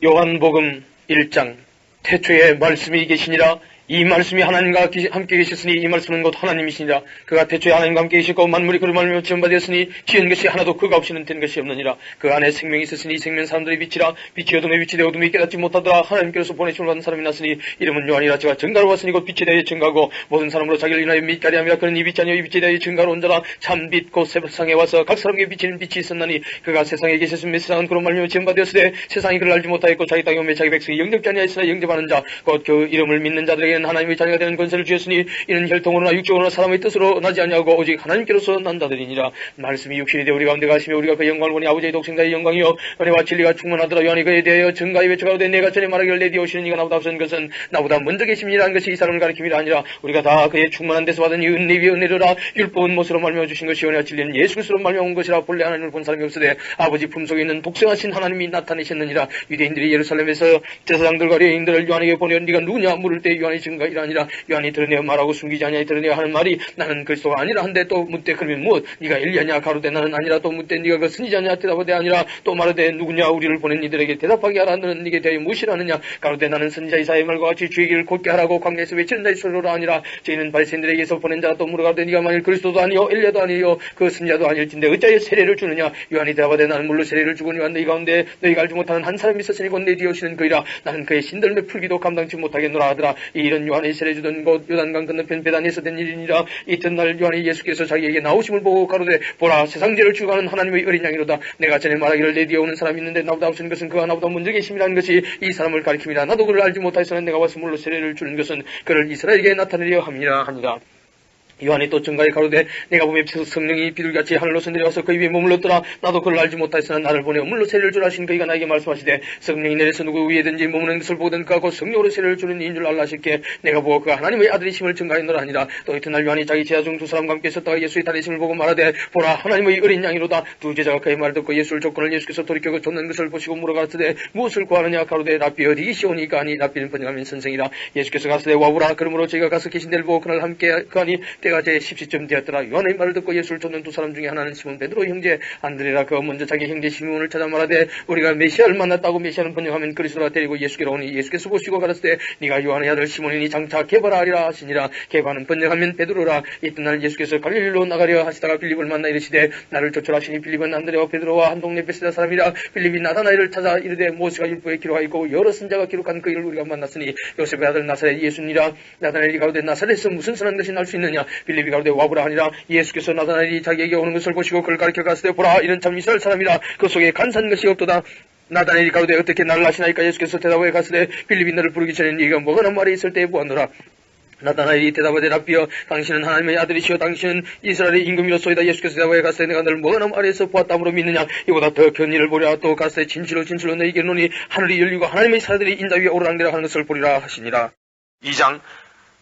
요한복음 1장 태초에 말씀이 계시니라. 이 말씀이 하나님과 함께 계셨으니 이 말씀은 곧 하나님이시니라. 그가 태초에 하나님과 함께 계셨고 만물이 그를 말미암아 지음받았으니 지은 것이 하나도 그가 없이는 된 것이 없느니라. 그 안에 생명이 있었으니 이 생명 사람들의 빛이라. 빛이 어둠에 빛이 되어 어둠이 깨닫지 못하더라. 하나님께로서 보내심을 받은 사람이 났으니 이름은 요한이라. 제가 증가로 왔으니 곧 빛에 대하여 증가하고 모든 사람으로 자기를 인하여 빛가리 함이라. 그는 이 빛이 아니요 이 빛에 대하여 증가로 온 자라. 참빛 곧 세상에 와서 각 사람에게 비치는 빛이 있었나니 그가 세상에 계셨으며 세상은 그로 말미암아 지음받았으되 세상이 그를 알지 못하였고 자기 땅에 오매 자기 백성이 영접지 아니하였으나 영접하는 자 곧 그 이름을 믿는 자들에게는 하나님의 자녀가 되는 권세를 주셨으니 이는 혈통으로나 육적으로나 사람의 뜻으로 나지 아니하고 오직 하나님께로서 난다들이니라. 말씀이 육신이 되어 우리 가운데 가시며 우리가 그 영광을 보니 아버지의 독생자의 영광이요 은혜와 진리가 충만하더라. 요한이 그에 대하여 증가히 외쳐가로되 내가 전에 말하기를 내뒤 오시는 이가 나보다 앞선 것은 나보다 먼저 계심이라는 것이 이 사람을 가리킴이라 아니라 우리가 다 그의 충만한 데서 받은 이 은혜 위에 은혜로라. 율법은 못으로 말미암아 주신 것이 은혜와 진리는 예수 그리스도로 말미암아 온 것이라. 본래 하나님을 본 사람이 없으되 아버지 품속에 있는 독생하신 하나님이 나타내셨느니라. 유대인들이 예루살렘에서 제사장들과 레위인들을 요한에게 보내 네가 누구냐 물을 때 요한이 증거이라 아니라 요한이 드러내어 말하고 숨기지 아니하여 드러내어 하는 말이 나는 그리스도가 아니라 한데 또 묻되 그러면 무엇 네가 엘리야냐 가로되 나는 아니라 또 묻되 네가 그 선지자냐 대답하되 아니라 또 말하되 누구냐 우리를 보낸 이들에게 대답하게 하라. 너는 네게 대하여 무엇이라느냐 가로되 나는 선지자 이사야의 말과 같이 주의 길을 곧게 하라고 광야에서 외치는 자의 소리로라 아니라 저희는 바리새인들에게서 보낸 자가 또 물어가로되 네가 만일 그리스도도 아니요 엘리야도 아니요 그 선지자도 아닐진데 어찌하여 세례를 주느냐. 요한이 대답하되 나는 물로 세례를 주거니와 너희 가운데 너희가 알지 못하는 한 사람이 있었으니 곧 내 뒤에 오시는 그이라. 나는 그의 신들매 풀기도 감당치 못하겠노라 하더라. 이 일은 요한이 세례 주던 곳 요단강 건너편 베단에서 된 일이니라. 이튿날 요한이 예수께서 자기에게 나오심을 보고 가로되 보라 세상죄를 주관하는 하나님의 어린 양이로다. 내가 전에 말하기를 내 뒤에 오는 사람이 있는데 나보다 앞선 것은 그가 나보다 먼저 계심이라는 것이 이 사람을 가리킴이라. 나도 그를 알지 못하였으나 내가 와서 물로 세례를 주는 것은 그를 이스라엘에게 나타내려 함이라 하니라. 요한이 또 증가에 가로되 내가 보면 성령이 비둘기같이 하늘로서 내려와서 그 입에 머물렀더라. 나도 그를 알지 못하였으나 나를 보내어 물로 세례를 주라 하신 그이가 나에게 말씀하시되 성령이 내려서 누구 위에든지 머무는 것을 보거든 그가 곧 성령으로 세례를 주는 이인 줄 알라 하실게 내가 보고 그가 하나님의 아들이심을 증가하였노라 하니라. 또 이튿날 요한이 자기 제자 중 두 사람과 함께 있었다가 예수의 다리심을 보고 말하되 보라 하나님의 어린 양이로다. 두 제자가 그의 말을 듣고 예수를 쫓고는 예수께서 돌이켜 그 쫓는 것을 보시고 물어가르치되 무엇을 구하느냐 가로되 랍비 어디 계시오니까 하니 랍비는 번역하면 선생이라. 예수께서 가시되 와보라. 그러므로 저희가 가서 계신 데를 보고 그날 함께 가니 때가 제 10시쯤 되었더라. 요한의 말을 듣고 예수를 쫓는 두 사람 중에 하나는 시몬 베드로 형제 안드레라. 그가 먼저 자기 형제 시몬을 찾아 말하되 우리가 메시아를 만났다고. 메시아는 번역하면 그리스도라. 데리고 예수께로 오니 예수께서 보시고 가라사대 네가 요한의 아들 시몬이니 장차 게바라 하리라 하시니라. 게바는 번역하면 베드로라. 이튿날 예수께서 갈릴리로 나가려 하시다가 빌립을 만나 이르시되 나를 쫓으라 하시니 빌립은 안드레와 베드로와 한 동네 베세다 사람이라. 빌립이 나다나엘을 찾아 이르되 모세가 율법에 기록하여 있고 여러 선자가 기록한 그 일을 우리가 만났으니 요셉의 아들 나사렛 예수니라. 나다나엘이 가로되 나사렛에서 무슨 선한 것이 날 수 있느냐. 빌립이 가로되 와보라 하니라. 예수께서 나다나엘이 자기에게 오는 것을 보시고 그를 가리켜 가시되 보라 이는 참 이스라엘 사람이라. 그 속에 간사한 것이 없도다. 나다나엘이 가로되 어떻게 나를 아시나이까. 예수께서 대답하여 가시되 빌립이 너를 부르기 전에 네가 뭐가 말에 있을 때에 보았노라. 나다나엘이 대답하되 랍비여 당신은 하나님의 아들이시오 당신은 이스라엘의 임금이로소이다. 예수께서 대답하여 가시되 내가 너를 뭐가 아래에서 보았다므로 믿느냐. 이보다 더 큰 일을 보리라. 또 가시되 진실로 진실로 너희에게 이르노니 하늘이 열리고 하나님의 사람들이 인자 위에 오르락내락 하는 것을 보리라 하시니라. 2장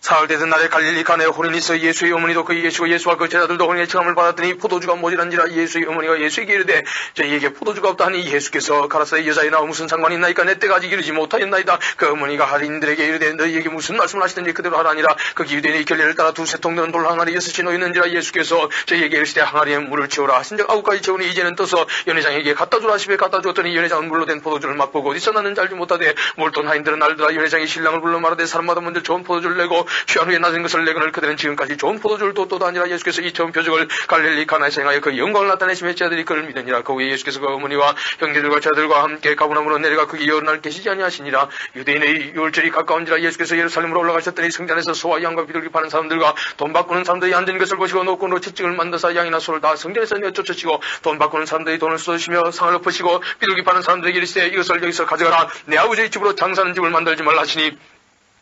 사흘 되던 날에 갈릴리 가나에 혼인이 있어 예수의 어머니도 그에게 계시고 예수와 그 제자들도 혼인의 청함을 받았더니 포도주가 모자란지라. 예수의 어머니가 예수에게 이르되 저희에게 포도주가 없다 하니 예수께서 가라사대 여자에 나와 무슨 상관이 있나이까. 내 때가 아직 이르지 못하였나이다. 그 어머니가 할인들에게 이르되 너희에게 무슨 말씀을 하시든지 그대로 하라니라. 그 유대인의 결례를 따라 두세 통 넣은 돌 항아리 6이 놓였는지라. 예수께서 저희에게 이르시되 항아리에 물을 채우라 하신즉 9가지 채우니 이제는 떠서 연회장에게 갖다 주라 하시되 갖다 주었더니 연회장은 물로 된 포도주를 맛보고 어디서 났는지 알지 못하되 몰돈 하인들은 알더라. 연회장이 신랑을 불러 말하되 사람마다 먼저 좋은 포도주를 내고 취한 후에 낮은 것을 내거늘 그들은 지금까지 좋은 포도주를 뒀도다 아니라. 예수께서 이 처음 표적을 갈릴리 가나에서 행하여 그 영광을 나타내시며 제자들이 그를 믿으니라. 그 후에 예수께서 그 어머니와 형제들과 제자들과 함께 가버나움으로 내려가 그게 여러 날 계시지 아니하시니라. 유대인의 유월절이 가까운지라. 예수께서 예루살렘으로 올라가셨더니 성전에서 소와 양과 비둘기 파는 사람들과 돈 바꾸는 사람들이 앉은 것을 보시고 노끈으로 채찍을 만드사 양이나 소를 다 성전에서 내쫓으시고 돈 바꾸는 사람들이 돈을 쏟으시며 상을 엎으시고 비둘기 파는 사람들에게 이르시되 이것을 여기서 가져가라. 내 아버지의 집으로 장사하는 집을 만들지 말라 하시니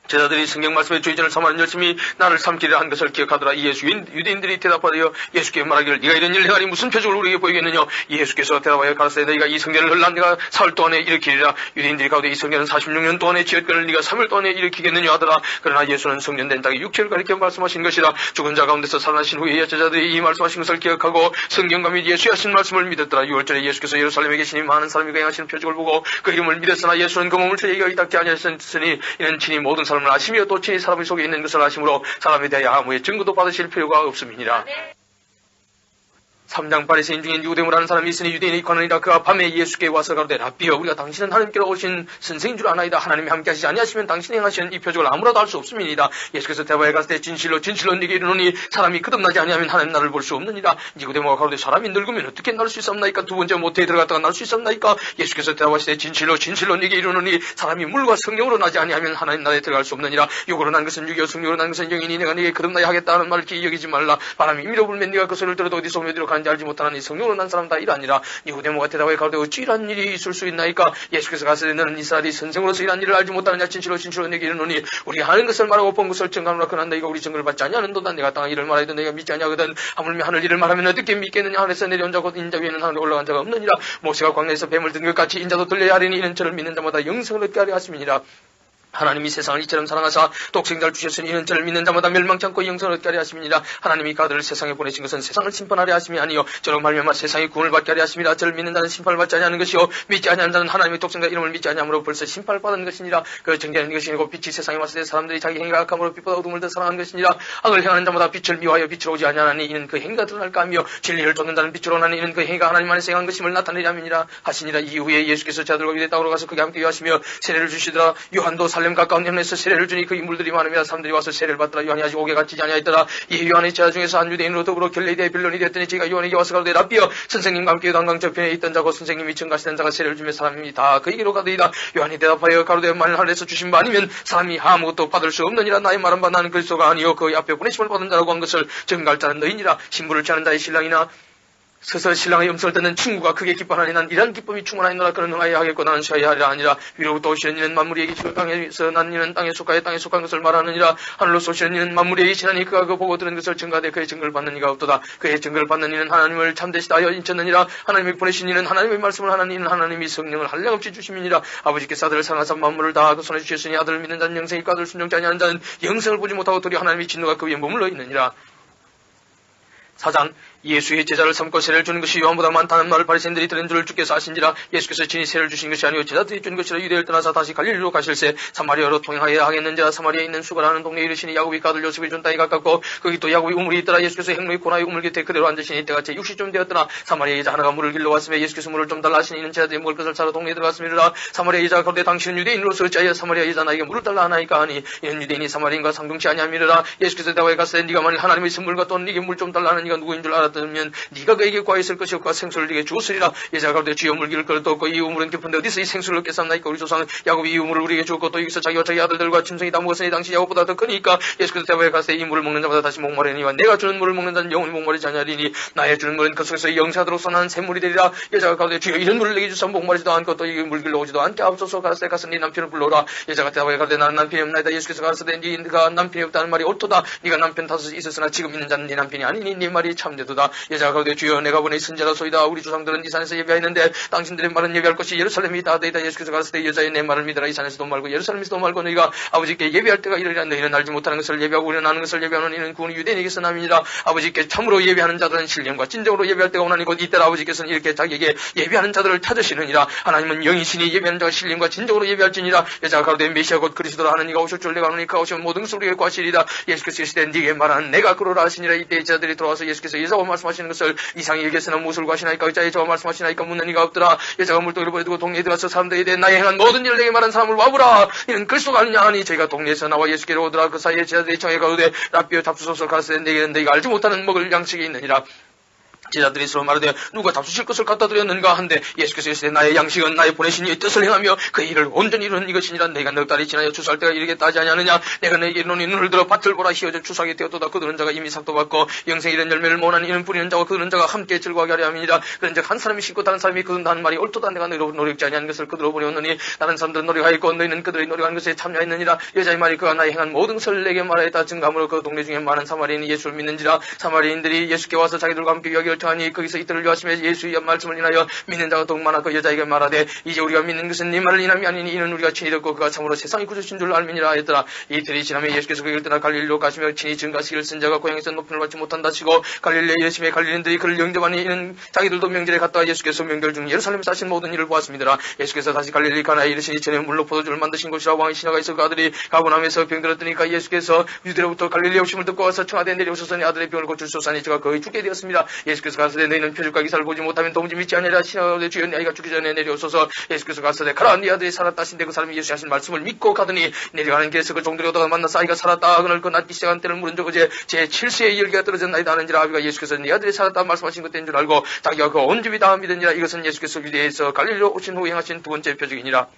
제자들이 성경 말씀에 주의전을 삼하는 열심히 나를 삼키려 한 것을 기억하더라. 이 유대인들이 대답하여 예수께 말하기를 네가 이런 일을 행하니 무슨 표적을 우리에게 보이겠느냐. 예수께서 대답하여 가라사대 너희가 이 성전을 헐라 네가 사흘 동안에 일으키리라. 유대인들이 가로되 이 성전은 46년 동안에 지었거늘 네가 3일 동안에 일으키겠느냐 하더라. 그러나 예수는 성전된 땅의 육체를 가리켜 말씀하신 것이라. 죽은 자 가운데서 살아나신 후에 제자들이 이 말씀하신 것을 기억하고 성경과 및 예수의 하신 말씀을 믿었더라. 6월절에 예수께서 예루살렘에 계시니 많은 사람이 행하시는 표적을 보고 그 이름을 믿었으나 예수는 그 몸을 저희에게 의탁지 아니하셨으니 이는 친히 모든 사람을 아시며 또 친히 사람 속에 있는 것을 아심으로 사람에 대하여 아무의 증거도 받으실 필요가 없음이니라. 3장 바리새인 중에 니고데모라는 하는 사람이 있으니 유대인의 관원이라. 그가 밤에 예수께 와서 가로되 라삐여 우리가 당신은 하나님께로 오신 선생인 줄 아나이다. 하나님이 함께 하시지 아니하시면 당신이 행하시는 이 표적을 아무라도 할 수 없음이니이다. 예수께서 대바에 갔을 때 진실로 네게 이르노니 사람이 거듭나지 아니하면 하나님 나라를 볼 수 없느니라. 니고데모가 가로되 사람이 늙으면 어떻게 날 수 있었나이까? 두 번째 모태에 들어갔다가 날 수 있었나이까? 예수께서 대답하시되 진실로 네게 이르노니 사람이 물과 성령으로 나지 아니하면 하나님 나라에 들어갈 수 없느니라. 육으로 난 것은 육이요 성령으로 난 것은 영이니 내가 네게 거듭나야 하겠다는 말을 기이 여기지 말라. 바람이 임의로 불면 네가 그 소리를 들어도 어디서 오며 어디로 가는지 알지 못하나니 성령으로 난 사람 다 이라니라. 니고데모가 대답하여 가로되 어찌 이런 일이 있을 수 있나이까? 예수께서 가시되 너는 이스라엘이 선생으로서 이런 일을 알지 못하느냐? 진실로 네게 이르노니 우리가 하는 것을 말하고 본 것을 증거하노라. 그러나 너희가 우리 증거를 받지 아니하는도다. 내가 땅의 일을 말하여도 너희가 믿지 아니하거든. 하물며 하늘 일을 말하면 어떻게 믿겠느냐? 하늘에서 내려온 자 곧 인자 위에는 하늘에 올라간 자가 없느니라. 모세가 광야에서 뱀을 든 것 같이 인자도 들려야 하리니 이는 저를 믿는 자마다 영생을 얻게 하려 하심이니라. 하나님이 세상을 이처럼 사랑하사 독생자를 주셨으니 이는 저를 믿는 자마다 멸망치 않고 영생을 얻게 하려 하심이니라. 하나님이 그 아들을 세상에 보내신 것은 세상을 심판하려 하심이 아니요 저로 말미암아 세상이 구원을 받게 하려 하심이라. 저를 믿는 자는 심판을 받지 아니하는 것이요 믿지 아니하는 자는 하나님의 독생자 이름을 믿지 아니함으로 벌써 심판을 받은 것이니라. 그 정죄하는 것이 아니고 빛이 세상에 왔을 때 사람들이 자기 행위가 악함으로 빛보다 어둠을 더 사랑하는 것이니라. 악을 행하는 자마다 빛을 미워하여 빛으로 오지 아니하나니 이는 그 행위가 드러날까 하며 진리를 쫓는 자는 빛으로 오나니 이는 그 행위가 하나님 안에서 행한 것임을 나타내려 함이니라 하시니라. 이후에 예수께서 제자들과 유대 땅으로 가서 그게 함께 유하시며 세례를 주시더라. 요한도 살렘 가까운 현에서 세례를 주니 그 인물들이 많으며 사람들이 와서 세례를 받더라. 요한이 아직 옥에 갇히지 아니하였더라. 이 요한의 제자 중에서 한 유대인으로 더불어 갤릴리의 빌론이 되었더니 제가 요한에게 와서 가로되 라삐여 선생님과 함께 요단강 저편에 있던 자고 선생님이 증가시던 자가 세례를 주며 사람이 다 그에게로 가더이다. 요한이 대답하여 가로되 만일 하늘에서 주신 바 아니면 사람이 아무것도 받을 수 없느니라. 나의 말한 바 나는 그리스도가 아니요 그의 앞에 보내심을 받은 자라고 한 것을 증거할 자는 너희니라. 신부를 취하는 자의 신랑이나 서서 신랑의 음성을 듣는 친구가 크게 기뻐하니 난 이런 기쁨이 충만하니라. 그는 흥하여야 하겠고 나는 쉬어야 하리라 아니라. 위로부터 오시는 이는 만물이 계시고 땅에서 난 이는 땅에 속하여 땅에 속한 것을 말하느니라. 하늘로서 오시는 이는 만물이 계시나니 그가 그 보고 들은 것을 증가하되 그의 증거를 받는 이가 없도다. 그의 증거를 받는 이는 하나님을 참되시다 하여 인쳤느니라. 하나님이 보내신 이는 하나님의 말씀을 하나니 이는 하나님이 성령을 한량없이 주심이니라. 아버지께서 아들을 사랑하사 만물을 다 그 손에 주셨으니 아들을 믿는 자는 영생이 있고 아들을 순종치 아니하는 자는 영생을 보지 못하고 도리어 하나님의 진노가 그 위에 머물러 있느니라. 4장 예수의 제자를 삼고 세례를 주는 것이 요한보다 많다는 말을 바리새인들이 들은 줄 주께서 아신지라. 예수께서 친히 세례를 주신 것이 아니오 제자들이 준 것이라. 유대를 떠나서 다시 갈릴리로 가실새 사마리아로 통행하여야 하겠는지라. 사마리아에 있는 수가라는 동네에 이르시니 야곱이 그 아들 요셉이 준 땅이 가깝고 거기 또 야곱이 우물이 있더라. 예수께서 행로의 고나의 우물 곁에 그대로 앉으시니 때가 제 60쯤 되었더나 사마리아 여자 하나가 물을 길러 왔으며 예수께서 물을 좀 달라 하시니 이는 제자들이 먹을 것을 사러 동네에 들어갔음이라. 사마리아 여자가 가로되 당신은 유대인으로서 어찌하여 사마리아 여자 나에게 물을 달라 하나이까 하니 이는 유대인이 사마리아인과 상종치 아니함이라. 예수께서 대답하여 가로되 네가 만일 하나님의 선물과 또 네게 물 좀 달라 하는 네가 누구인 줄 알았다면 네가 그에게 구하였을 것이요 그가 생수를 네게 주었으리라. 여자가 가로되 주여 물기를 걸도 없고 이 우물은 깊은데 어디서 이 생수를 얻게 삼나이까? 우리 조상 야곱이 이 우물을 우리에게 주었고 또 여기서 자기와 자기 아들들과 짐승이 다 먹었으니 당시 야곱보다 더 크니까. 예수께서 대답하여 가로되 이 물을 먹는 자마다 다시 목마르니와 내가 주는 물을 먹는 자는 영원히 목마르지 아니하리니 나의 주는 물은 그 속에서 영생하도록 나는 샘물이 되리라. 여자가 가로되 주여 이런 물을 내게 주사 목마르지도 않고 또 이 물 길러 오지도 않게 하옵소서. 가로되 가서 네 남편을 불러오라. 여자가 대답하여 가로되 나는 남편이 없나이다. 예수께서 가로되 네가 남편이 없다는 말이 옳도다. 네가 남편 다섯이 있었으나 지금 있는 자는 네 남편이 아니니 네 말이 참되도다. 여자가 가로되 주여 내가 보내 선지자로소이다. 우리 조상들은 이 산에서 예배하였는데 당신들의 말은 예배할 것이 예루살렘이 다 되이다. 예수께서 가로되 여자의 내 말을 믿으라. 이 산에서도 말고 예루살렘에서도 말고 너희가 아버지께 예배할 때가 이르리라. 너희는 알지 못하는 것을 예배하고 우리는 아는 것을 예배하는 이는 구원이 유대인에게서 남이니라. 아버지께 참으로 예배하는 자들은 신령과 진정으로 예배할 때가 오나니 곧 이때라. 아버지께서는 이렇게 자기에게 예배하는 자들을 찾으시느니라. 하나님은 영이시니 예배하는 자가 신령과 진정으로 예배할지니라. 여자가 가로되 메시아 곧 그리스도라 하는 이가 오실 줄 내가 아노니 그가 오시면 모든 것을 우리에게 구하시리라. 예수께서 이르시되 네게 말하는 내가 그러라 하시니라. 이때 제자들이 들어와서 예수께서 여자와 말씀하시는 것을 이상히 여겼으나 무엇을 구하시나이까? 여자의 저와 말씀하시나이까? 묻는 이가 없더라. 여자가 물동이를 버리고 동네에 들어가서 사람들에게 대해 나의 행한 모든 일을 내게 말한 사람을 와보라. 이는 그리스도가 아니냐 하니 저희가 동네에서 나와 예수께로 오더라. 그 사이에 제자들이 청해 가로되 라삐여 잡수소서. 가로되 내게는 너희가 알지 못하는 먹을 양식이 있느니라. 제자들이 서로 말하되 누가 잡수실 것을 갖다 드렸는가 한데 예수께서 이르시되 나의 양식은 나의 보내신 이의 뜻을 행하며 그 일을 온전히 이루는 이것이니라. 내가 넉 달이 지나여 추수할 때가 이르겠다 하지 아니하느냐. 내가 너에게 이르노니 눈을 들어 밭을 보라. 희어져 추수하게 되었도다. 그들은 자가 이미 삭도 받고 영생 이런 열매를 모으나니 이는 뿌리는 자와 그들은 자가 함께 즐거워하게 하려 함이니라. 그런즉 한 사람이 심고 다른 사람이 거둔다는 말이 옳도다. 내가 너희로 노력지 아니한 것을 그들로 보내었느니 다른 사람들은 노력하였고 너희는 그들의 노력한 것에 참여했느니라. 여자의 말이 그가 나의 행한 모든 것을 내게 말하였다. 증감으로 그 동네 중에 많은 사마리아인이 예수를 믿는지라. 사마리아인들이 예수께 와서 자기들과 함께 유하기를 청하니 거기서 이틀을 유하시며 예수의 말씀을 인하여 믿는 자가 더욱 많아 그 여자에게 말하되 이제 우리가 믿는 것은 네 말을 인함이 아니니 이는 우리가 친히 듣고 그가 참으로 세상의 구주신 줄 알미니라 하였더라. 이틀이 지나며 예수께서 그 길을 떠나 갈릴리로 가시며 친히 증가시기를 쓴 자가 고향에서 높임을 받지 못한다 치고 갈릴리에 이르시며 갈릴리인들이 그를 영접하니 이는 자기들도 명절에 갔다가 예수께서 명절 중 예루살렘에서 하신 모든 일을 보았습니다. 예수께서 다시 갈릴리 가나에 이르시니 전에 물로 포도주를 만드신 곳이라. 왕의 신하가 있어 그 아들이 가고남에서 병들었더니까 예수께서 유대로부터 갈릴리에 오심을 듣고 와서 청하되 내려오소서니 아들의 병을 고치소서니 저가 거의 죽게 되었습니다. 예수께서 예수께서 가서되 너희는 표적과 기사를 보지 못하면 도무지 믿지 아니하리라. 시나오되 주여 내 아이가 죽기 전에 내려오소서. 예수께서 가서되 가라 네 아들이 살았다 하신데 그 사람이 예수 하신 말씀을 믿고 가더니 내려가는 길에서 그 종들이 오다가 만나서 아이가 살았다. 그날 그 낫기 시작한 때를 물은 적 어제 제7세의 열기가 떨어졌나이다 하는지라. 아비가 예수께서 네 아들이 살았다 말씀하신 것된 줄 알고 자기가 그 온 집이 다 믿으니라. 이것은 예수께서 유대에서 갈릴리로 오신 후 행하신 두 번째 표적이니라.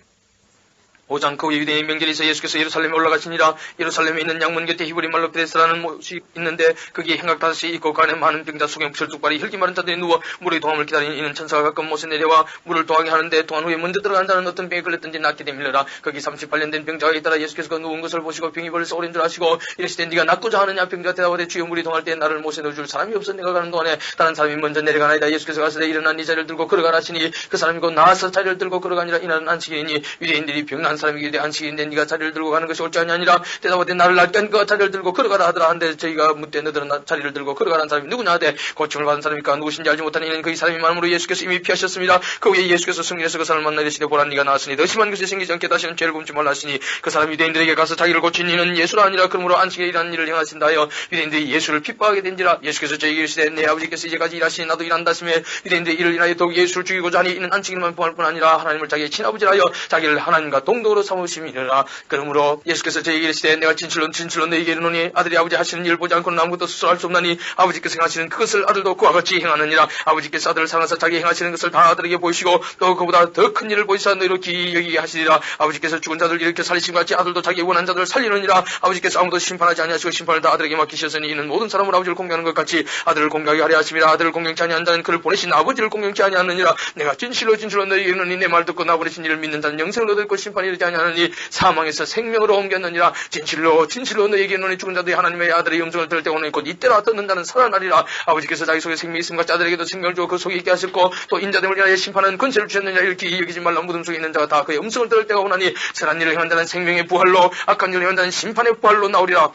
5장 그 후에 유대인 명절에서 예수께서 예루살렘에 올라가시니라. 예루살렘에 있는 양문 곁에 히브리 말로 베데스라는 못이 있는데 거기에 행각 5이 있고 그 안에 많은 병자 소경 철쭉발이 혈기 마른 자들이 누워 물의 동함을 기다리는 이는 천사가 가끔 못에 내려와 물을 동하게 하는데 동한 후에 먼저 들어간 자는 어떤 병에 걸렸든지 낫게 되밀려라. 거기 38년 된 병자가 있더라. 예수께서 그 누운 것을 보시고 병이 벌써 오랜 줄 아시고 이르시되 네가 낫고자 하느냐. 병자가 대답하되 주여 물이 동할 때 나를 못에 넣어줄 사람이 없어 내가 가는 동안에 다른 사람이 먼저 내려가나이다. 예수께서 가서되 일어나 네 자리를 들고 걸어가라 하시니 그 사람이 곧 나와서 자리를 들고 걸어가니라. 이날은 안식일이니 유대인들이 병난 사람이기에 안식일인데 네가 자리를 들고 가는 것이 옳지 아니하니라. 대답하되 나를 낫게 한 그가 자리를 들고 걸어가라 하더라. 한데 저희가 묻되 너들은 자리를 들고 걸어가라는 사람이 누구냐 하되 고침을 받은 사람이니까 누구신지 알지 못하니 이는 그 사람이 많음으로 예수께서 이미 피하셨습니다. 그 후에 예수께서 승리해서 그 사람을 만나 이르시되 보라 네가 나왔으니 더 심한 것이 생기지 않게 다시는 죄를 범치 말라 하시니 그 사람이 유대인들에게 가서 자기를 고친 이는 예수라 아니라 그러므로 안식일에 일하는 일을 행하신다 하여 유대인들이 예수를 핍박하게 된지라. 예수께서 저에게 이르시되 내 아버지께서 이제까지 일하시니 나도 일한다 하시며 유대인들의 일을 인하여 더욱 예수를 죽이고자 하니 이는 안식일만 범할 뿐 아니라 하나님을 자기의 친아버지라 하여 자기를 하나님과 동등으로 삼으심이니라. 그러므로 예수께서 저에게 이르시되 내가 진실로 너희에게 이르노니 아들이 아버지 하시는 일을 보지 않고는 아무것도 스스로 할 수 없나니 아버지께서 행하시는 그것을 아들도 그와 같이 행하느니라. 아버지께서 아들을 사랑하사 자기 행하시는 것을 다 아들에게 보이시고 또 그보다 더 큰 일을 보이사 너희로 기이 여기게 하시리라. 아버지께서 죽은 자들 일으켜 살리신 같이 아들도 자기 원한 자들을 살리느니라. 아버지께서 아무도 심판하지 아니하시고 심판을 다 아들에게 맡기셨으니 이는 모든 사람을 아버지를 공경하는 것 같이 아들을 공경하게 하려 하심이라. 아들을 공경치 아니한 자는 그를 보내신 아버지를 공경치 아니하느니라. 내가 진실로 너희에게 이르노니 내 말 듣고 나 보내신 이를 믿는 자는 영생을 얻을 것 심판이 이르지 아니하느니 사망에서 생명으로 옮겼느니라. 진실로 너희에게 이르노니 죽은 자들이 하나님의 아들의 음성을 들을 때 오늘 곧 이때라 듣는 자는 살아나리라. 아버지께서 자기 속에 생명이 있음과 아들에게도 생명을 주어 그 속에 있게 하셨고 또 인자됨을 위하여 심판하는 권세를 주셨느냐. 이렇게 여기지 말라. 무덤 속에 있는 자가 다 그의 음성을 들을 때가 오나니 선한 일을 행한 자는 생명의 부활로 악한 일을 행한 자는 심판의 부활로 나오리라.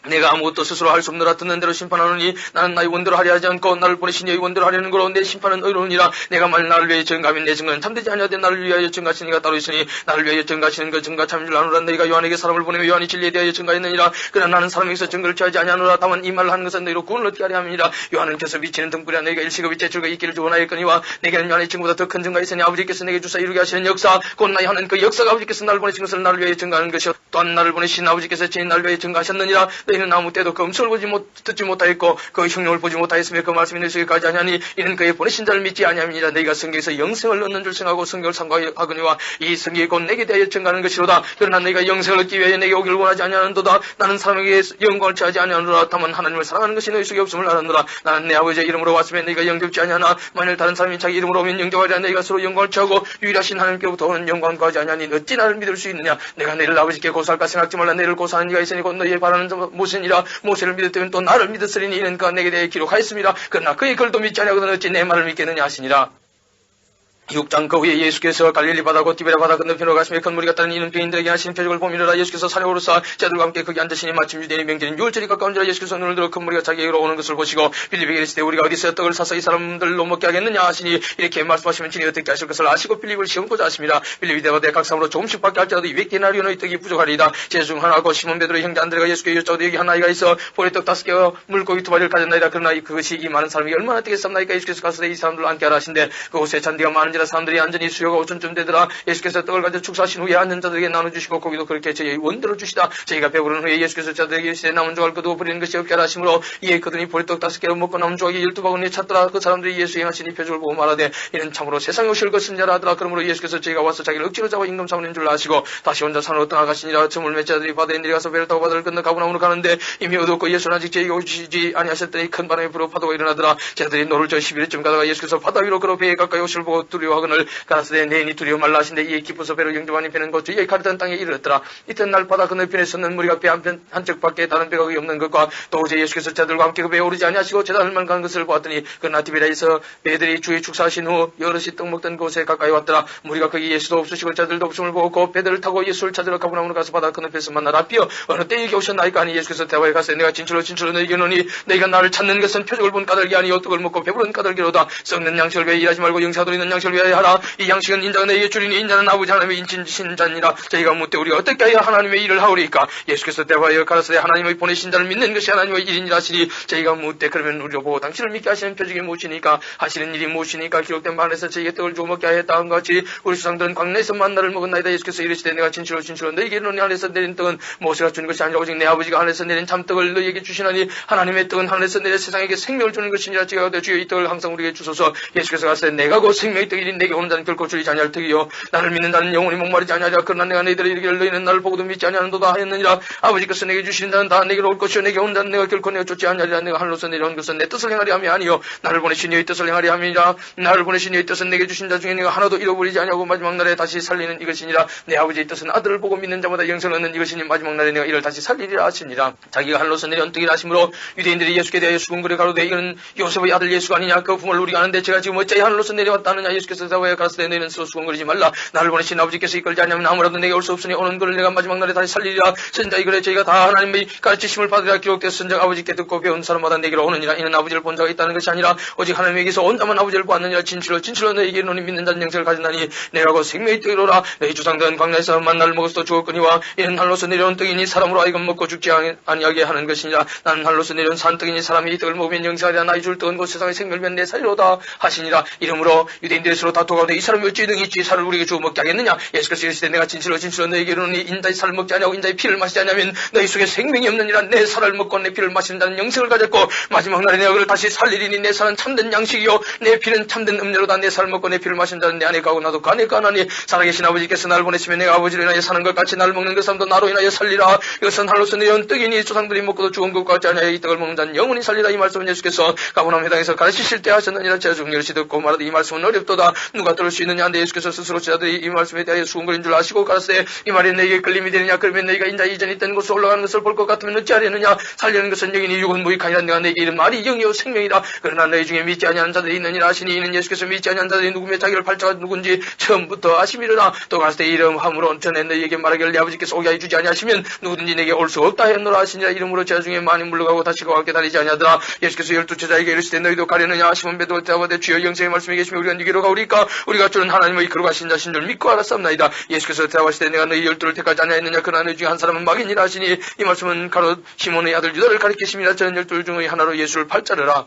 내가 아무것도 스스로 할 수 없느라 듣는 대로 심판하노니 나는 나의 원대로 하려 하지 않고 나를 보내신 이의 원대로 하려는 거로 내 심판은 의로우니라. 내가 만일 나를 위하여 증가하면 내 증거는 참되지 아니하되 나를 위하여 증가하시는 이가 따로 있으니 나를 위하여 증가하시는 그 증가 참인 줄 아노라. 너희가 요한에게 사람을 보내며 요한이 진리에 대하여 증가했느니라. 그러나 나는 사람에게서 증거를 취하지 아니하노라. 다만 이 말을 하는 것은 너희로 구원을 얻게 하려 함이니라. 요한은 켜서 비치는 등불이라. 너희가 일시급이 제출과 있기를 원하였거니와 내게는 요한의 증거보다 더 큰 증거가 있으니 아버지께서 내게 주사 이루게 하시는 역사 곧 나의 하는 그 역사가 아버지께서 나를 보내신 것을 나를 위하여 증가하는 것이요 또한 나를 보내신 아버지께서 제 나를 위하여 증가하셨느니라. 너희는 아무 때도 그 음성을 듣지 못하였고 그 흉령을 보지 못하였으며 그 말씀이 너희 속에 가지 아니하니 이는 그의 보내신 자를 믿지 아니함이니라. 너희가 성경에서 영생을 얻는 줄 생각하고 성경을 삼가하거니와 이 성경이 곧 내게 대하여 증가하는 것이로다. 그러나 너희가 영생을 얻기 위하여 내게 오기를 원하지 아니하는도다. 나는 사람에게 영광을 취하지 아니하노라. 다만 하나님을 사랑하는 것이 너희 속에 없음을 알았노라. 나는 내 아버지의 이름으로 왔으면 너희가 영접지 아니하나 만일 다른 사람이 자기 이름으로 오면 영접하리라. 너희가 서로 영광을 취하고 유일하신 하나님께로부터 오는 영광을 구하지 아니하니 어찌 나를 믿을 수 있느냐. 내가 너희를 아버지께 고소할까 생각지 말라. 너희를 고소하는 이가 있으니 곧 너희의 바라는 모세니라. 모세를 믿었더니 또 나를 믿었으리니 이는 그가 내게 대해 기록하였습니다. 그러나 그의 글도 믿지 아니하거든 어찌 내 말을 믿겠느냐 하시니라. 6장 그 후에 예수께서 갈릴리 바다고 디베랴 바다 건너편으로 가시며 큰 무리가 따른 이는 병인들에게 하시는 표적을 보미르라. 예수께서 산에 오르사 제자들과 함께 거기 앉으시니 마침 유대인의 명절인 유월절이 가까운지라. 예수께서 눈을 들어 큰 무리가 자기에게로 오는 것을 보시고 빌립에게 이르시되 우리가 어디서 떡을 사서 이 사람들로 먹게 하겠느냐 하시니 이렇게 말씀하시면 진이 어떻게 하실 것을 아시고 빌립을 시험고자 하십니다. 빌립이 대답하되 각 사람으로 조금씩 받게 할지라도 200데나리온의 떡이 부족하리이다. 제자 중 하나고 시몬 베드로의 형제 안드레가 예수께 여쭤오되 여기 한 아이가 있어 보리떡 5개와 물고기 2마리를 가졌나이다. 그러나 그것이 이 많은 사람이 얼마나 되겠습니까? 예수께서 가서되 이 사람들로 앉게 하라 하신데 그곳에 잔디가 많은지라 사람들이 앉으니 수요가 5천쯤 되더라. 예수께서 떡을 가져 축사하신 후에 앉은 자들에게 나눠주시고 고기도 그렇게 저희의 원대로 주시다. 저희가 배부른 후에 예수께서 자들에게 이르시되 남은 조각을 거두어 버리는 것이 없게 하라 하시므로 이에 거두니 보리떡 5개로 먹고 남은 조각이 12바구니에 찼더라. 그 사람들이 예수 행하신 이 표적을 보고 말하되 이는 참으로 세상에 오실 것은 자라 하더라. 그러므로 예수께서 저희가 와서 자기를 억지로 잡아 임금 삼는 줄 아시고 다시 혼자 산으로 떠나가시니라. 저물 몇 자들이 바다에 내려가서 배를 타고 바다를 건너 가버나움으로 가는데 이미 어두웠고 예수는 아직 저희가 오시지 아니하셨더니 큰 바람이 불어 파도가 일어나더라. 제자들이 노를 저 11회쯤 가다가 예수께서 바다 위로 걸어 배에 가까이 오실 보고 두려워하거늘 가라사대 내인이 두려워 말라 하신데 이에 기뻐서 배로 영접하니 배는 곧 저희의 가르던 땅에 이르렀더라. 이튿날 바다 건너편에 섰는 무리가 배 한쪽 밖에 다른 배가 없는 것과 또 어제 예수께서 제자들과 함께 그 배에 오르지 아니하시고 제자들만 가는 것을 보았더니 그러나 디베랴에서 배들이 주의 축사하신 후 여럿이 떡 먹던 곳에 가까이 왔더라. 무리가 거기 예수도 없으시고 제자들도 없음을 보고 그 배들을 타고 예수를 찾으러 가버나움으로 가서 바다 건너편에서 만나라. 비어 어느 때에 여기 오셨나이까 하니 예수께서 대화에 가서 내가 진실로 너희에게 이르노니 너희가 나를 찾는 것은 표적을 본 까닭이 아니요 떡을 먹고 배부른 까닭이로다. 썩는 양식을 위해 일하지 말고 영사도 있는 양식을 위해 위하여 하라. 이 양식은 인자가 너희에게 주리니 인자는 아버지 하나님의 인친신 자니라. 저희가 묻되 우리가 어떻게 하여 하나님의 일을 하오리까? 예수께서 대화하여 가라사대 하나님의 보내신 자를 믿는 것이 하나님의 일이니라 하시니 저희가 묻되 그러면 우리로 보고 당신을 믿게 하시는 표적이 무엇이니까? 하시는 일이 무엇이니까? 기록된 바 안에서 저희에게 떡을 주어 먹게 하였다 한 같이 우리 조상들은 광야에서 만나를 먹었나이다. 예수께서 이르시되 내가 진실로 너희에게 이르노니 하늘에서 내린 떡은 모세가 주는 것이 아니라 오직 내 아버지가 하늘에서 내린 참떡을 너희에게 주시나니 하나님의 떡은 하늘에서 내려 세상에게 생명을 주는 것이니라. 제가 주여 이 떡을 항상 우리에게 주소서. 예수께서 가시되 내가 곧 생명의 떡이니 내게 오는 자는 결코 줄이지 아니할 떡이요 나를 믿는 자는 영원히 목마르지 아니하리라. 그러나 내가 너희들에게 이르기를 너희는 나를 보고도 믿지 아니하는도다 하였느니라. 아버지께서 내게 주시는 자는 다 내게로 올 것이요 내게 오는 자는 내가 결코 내가 쫓지 아니하리라. 내가 하늘로서 내려온 것은 내 뜻을 행하리 함이 아니요 나를 보내신 이의 뜻을 행하리 함이니라. 나를 보내신 이의 뜻은 내게 주신 자 중에 내가 하나도 잃어버리지 아니하고 마지막 날에 다시 살리는 이것이니라. 내 아버지의 뜻은 아들을 보고 믿는 자마다 영생을 얻는 이것이니 마지막 날에 내가 이를 다시 살리리라 하시니라. 자기가 하늘로서 내려온 떡이라 하시므로 유대인들이 예수께 대하여 수군거려 가로되 이는 요셉의 아들 예수가 아니냐. 그 부모를 우리가 아는데 제가 지금 어찌하여 하늘로서 내려왔다 하느냐. 예수께서 대답하여 가라사대 너희는 스스로 수군거리지 말라. 나를 보내신 아버지께서 이끌지 않으면 아무라도 내게 올 수 없으니 오는 것을 내가 마지막 날에 다시 살리리라. 선자의 글에 저희가 다 하나님의 가르치심을 받으리라. 기록되어 선자가 아버지께 듣고 배운 사람마다 내게로 오느니라. 이는 아버지를 본 자가 있다는 것이 아니라 오직 하나님에게서 온 자만 아버지를 보았느니라. 진실로 너희에게 너희 믿는 자는 영생을 가진다니 내가 곧 생명의 떡이로라. 너희 조상들은 광야에서 만나를 먹어서 죽었거니와 이는 하늘로서 내려온 떡이니 사람으로 하여금 먹고 죽지 아니하게 하는 것이니라. 나는 하늘로서 내려온 산떡이니 사람이 이 떡을 먹으면 영생하리라. 나의 줄 떡은 곧 세상의 생명을 내 살리로다 하시니라. 이러므로 유대인들이 서로 다투가로되 이 사람이 어찌 능히 이 살을 우리에게 주어 먹게 하겠느냐. 예수께서 이르시되 내가 진실로 너희에게 이르노니 인자의 살을 먹지 아니하고 인자의 피를 마시지 아니하면 너희 속에 생명이 없느니라. 내 살을 먹고 내 피를 마시는 자는 영생을 가졌고 마지막 날에 내가 그를 다시 살리리니 내 살은 참된 양식이요 내 피는 참된 음료로다. 내 살을 먹고 내 피를 마시는 자는 내 안에 가고 나도 그 안에 가나니 살아계신 아버지께서 나를 보내시면 내가 아버지로 인하여 사는 것 같이 나를 먹는 그 사람도 나로 인하여 살리라. 이것은 하늘로서 내려온 떡이니 조상들이 먹고도 죽은 것 같지 아니하여 이 떡을 먹는 자는 영원히 살리라. 이 말씀은 예수께서 가버나움 회당에서 가르치실 때 하셨느니라. 제가 중렬시 듣고 말하되 이 말씀은 어렵도다 누가 들을 수 있느냐 한데 예수께서 스스로 제자들이 이 말씀에 대하여 수군거린 줄 아시고 가라사대 이 말이 너희에게 끌림이 되느냐. 그러면 너희가 인자 이전에 있던 곳에 올라가는 것을 볼 것 같으면 어찌하려느냐. 살려는 것은 영이니 육은 무익하니라. 내가 너희에게 이른 말이 영이요 생명이라. 그러나 너희 중에 믿지 아니하는 자들이 있느니라 하시니 이는 예수께서 믿지 아니하는 자들이 누구며 자기를 팔자가 누군지 처음부터 아심이로라. 또 가라사대 이름함으로 전에 너희에게 말하기를 내 아버지께서 오게 하여 주지 아니하시면 누구든지 내게 올 수 없다 하였노라 하시니라. 이름으로 제자 중에 많이 물러가고 다시 그와 함께 다니지 아니하더라. 예수께서 12제자에게 이르시되 너희도 가려느냐. 시몬 베드로가 대답하되 주여 영생의 말씀에 계시면 우리가 누구로 가오리까. 우리가 주는 하나님의 이끌어 가신 자신 줄 믿고 알았사옵나이다. 예수께서 대답하시되 내가 너희 12를 택하지 아니하였느냐. 그러나 너희 중에 한 사람은 마귀니라 하시니 이 말씀은 가롯 시몬의 아들 유다를 가리키심이라. 저는 12 중의 하나로 예수를 팔자르라.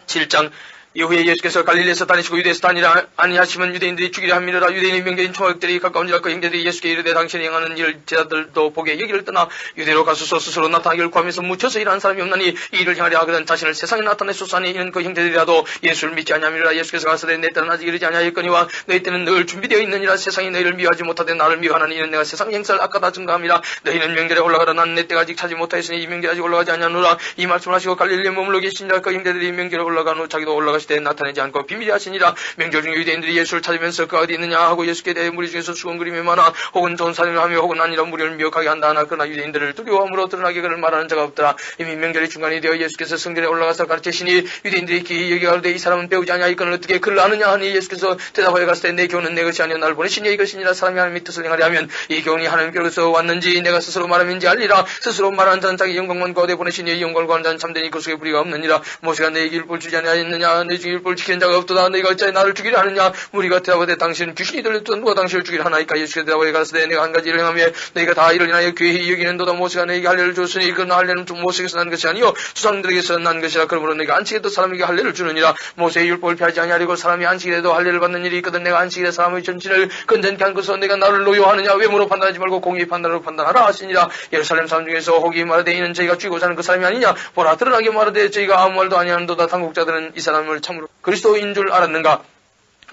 7장 이후에 예수께서 갈릴리에서 다니시고 유대에서 다니라 아니하시면 유대인들이 죽이려 함이라. 유대인의 명절인 초막들이 가까운지라. 그 형제들이 예수께 이르되 당신이 행하는 일을 제자들도 보게 여기를 떠나 유대로 가소서. 스스로 나타나기를 구하면서 묻혀서 일하는 사람이 없나니 이 일을 행하려 하거든 자신을 세상에 나타내소서 하니 이는 그 형제들이라도 예수를 믿지 아니함이라. 예수께서 가서되 내 때는 아직 이르지 아니하였거니와 너희 때는 늘 준비되어 있느니라. 세상이 너희를 미워하지 못하되 나를 미워하나니 이는 내가 세상 행사를 아까다 증거함이라. 너희는 명절에 올라가라. 나는 내 때가 아직 차지 못하였으니 이 명절에 아직 올라가지 아니하노라. 이 말씀을 하시고 갈릴리에 머물러 계시니라. 그 형제들이 명절에 올라간 후 자기도 올라가시되 나타내지 않고 비밀히 하시니라. 명절 중에 유대인들이 예수를 찾으면서 그가 어디 있느냐 하고 예수께 대해 무리 중에서 수군거림이 많아 혹은 좋은 사람을 하며 혹은 아니라 무리를 미혹하게 한다 하나 그러나 유대인들을 두려워함으로 드러나게 그를 말하는 자가 없더라. 이미 명절이 중간이 되어 예수께서 성전에 올라가서 가르치시니 유대인들이 기이 여기가로되 이 사람은 배우지 아니하였거늘 어떻게 그를 아느냐 하니 예수께서 대답하여 가시되 내 교훈은 내 것이 아니요 나를 보내신 이의 것이니라. 사람이 하나님의 뜻을 행하려 하면 이 교훈이 하나님께로서 왔는지 내가 스스로 말함인지 알리라. 스스로 말하는 자는 자기 영광만 거대 보내신 이의 영광을 구하는 자는 참되니 그 속에 불의가 없느니라. 모세가 내게 율법을 주지 아니하였느냐. 내 중에 율법을 지키는 자가 없도다. 너희가 어찌하여 나를 죽이려 하느냐. 무리가 대답하되 당신은 귀신이 들렸다. 누가 당신을 죽이려 하나이까. 예수께서 대답하여 가시되 내가 한 가지 일을 행하며 너희가 다 이를 인하여 괴히 여기는도다. 모세가 너희에게 할례를 줬으니 그러나 할례는 모세에게서 난 것이 아니요 조상들에게서 난 것이라. 그러므로 너희가 안식일에도 사람에게 할례를 주느니라. 모세의 율법을 피하지 아니하려고 사람이 안식일에도 할례를 받는 일이 있거든. 내가 안식일에 사람의 전신을 건전케 한 것은 내가 나를 노여하느냐. 외모로 판단하지 말고 공의 판단으로 판단하라 하시니라. 예루살렘 사람 중에서 혹이 말하되 이는 저희가 죽이고자 하는 그 사람이 아니냐. 보라 드러나게 말하되 저희가 아무 말도 아니하는도다. 당국자들은 이 사람을 참으로 그리스도인 줄 알았는가.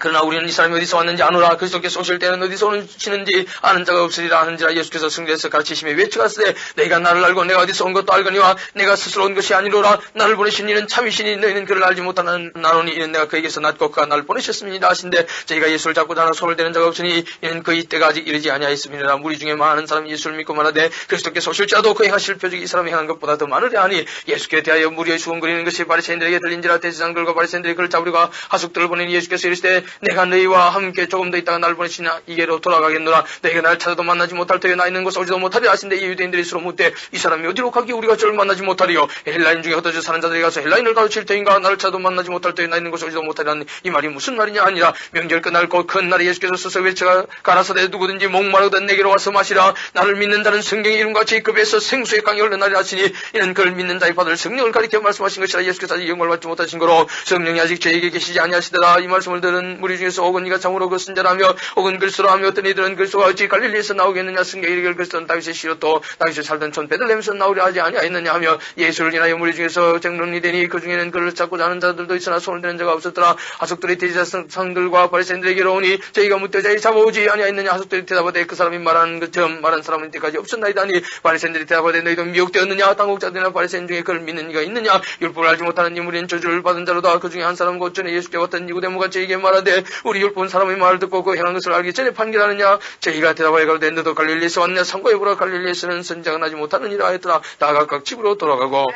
그러나 우리는 이 사람이 어디서 왔는지 아노라. 그리스도께서 오실 때는 어디서 오시는지 아는 자가 없으리라 하는지라. 예수께서 승리에서 가르치시며 외쳐가시되 너희가 나를 알고 내가 어디서 온 것도 알거니와 내가 스스로 온 것이 아니로라. 나를 보내신 이는 참이시니 너희는 그를 알지 못하는 나노니 이는 내가 그에게서 낳고 그가 나를 보내셨습니다 하신데 저희가 예수를 잡고자 하나 손을 대는 자가 없으니 이는 그의 때가 아직 이르지 아니하였습니다. 무리 중에 많은 사람이 예수를 믿고 말하되 그리스도께서 오실지라도 그 행하실 표적이 이 사람이 행한 것보다 더 많으려 하니 예수께 대하여 무리의 수군거리는 것이 바리새인들에게 들린지라. 대제사장들과 바리새인들이 그를 잡으려고 하숙들을 보내니 예수께서 이르시되 내가 너희와 함께 조금 더 있다가 나를 보내시냐 이게로 돌아가겠노라. 너희가 나를 찾아도 만나지 못할 터에 나 있는 곳에 오지도 못하리라 하신데 이 유대인들이 서로 묻되 이 사람이 어디로 가기 우리가 저를 만나지 못하리요. 헬라인 중에 흩어져 사는 자들이 가서 헬라인을 가르칠 터인가 나를 찾아도 만나지 못할 터에 나 있는 곳에 오지도 못하리라는 이 말이 무슨 말이냐 아니라 명절 끝날 곧 큰 날에 예수께서 서서 외쳐 가라사대 누구든지 목마르거든 내게로 와서 마시라. 나를 믿는 자는 성경의 이름같이 급에서 생수의 강이 흘러나리라 하시니 이는 그를 믿는 자의 받을 성령을 가리켜 말씀하신 것이라. 예수께서 아직 영광을 받지 못하신 거로 성령이 아직 저에게 계시지 아니하시더라. 이 말씀을 들은 무리 중에서 혹은 이가 참으로 그 선자라며 혹은 글쓰라 하며 어떤 이들은 글쓰가 어찌 갈릴리에서 나오겠느냐 성경에 이르기를 글쓰는 다윗의 시로 또 다윗이 살던 촌 베들레헴에서 나오려 하지 아니하였느냐 하며 예수를 인하여 무리 중에서 정론이 되니 그 중에는 그를 찾고자 하는 자들도 있으나 손을 드는 자가 없었더라. 하석들이 대제사장들과 바리새인들에게로 오니 저희가 묻되 자기 잡아오지 아니하였느냐. 하석들이 대답하되 그 사람이 말한 것처럼 말한 사람은 이때까지 없었나이다니. 바리새인들이 대답하되 너희도 미혹되었느냐. 당국자들이나 바리새인 중에 그를 믿는 이가 있느냐. 율법을 알지 못하는 이 무리는 저주를 받은 자로다. 그 중에 한 사람 곧 전에 예수께 왔던 니고데모가 저에게 말하되 우리 율법은 사람의 말을 듣고 그 행한 것을 알기 전에 판결하느냐. 저희가 대답하여 가로되 너도 갈릴리에서 왔느냐. 상고해보라. 갈릴리에서는 선지자가 나지 못하느니라 하였더라. 다 각각 집으로 돌아가고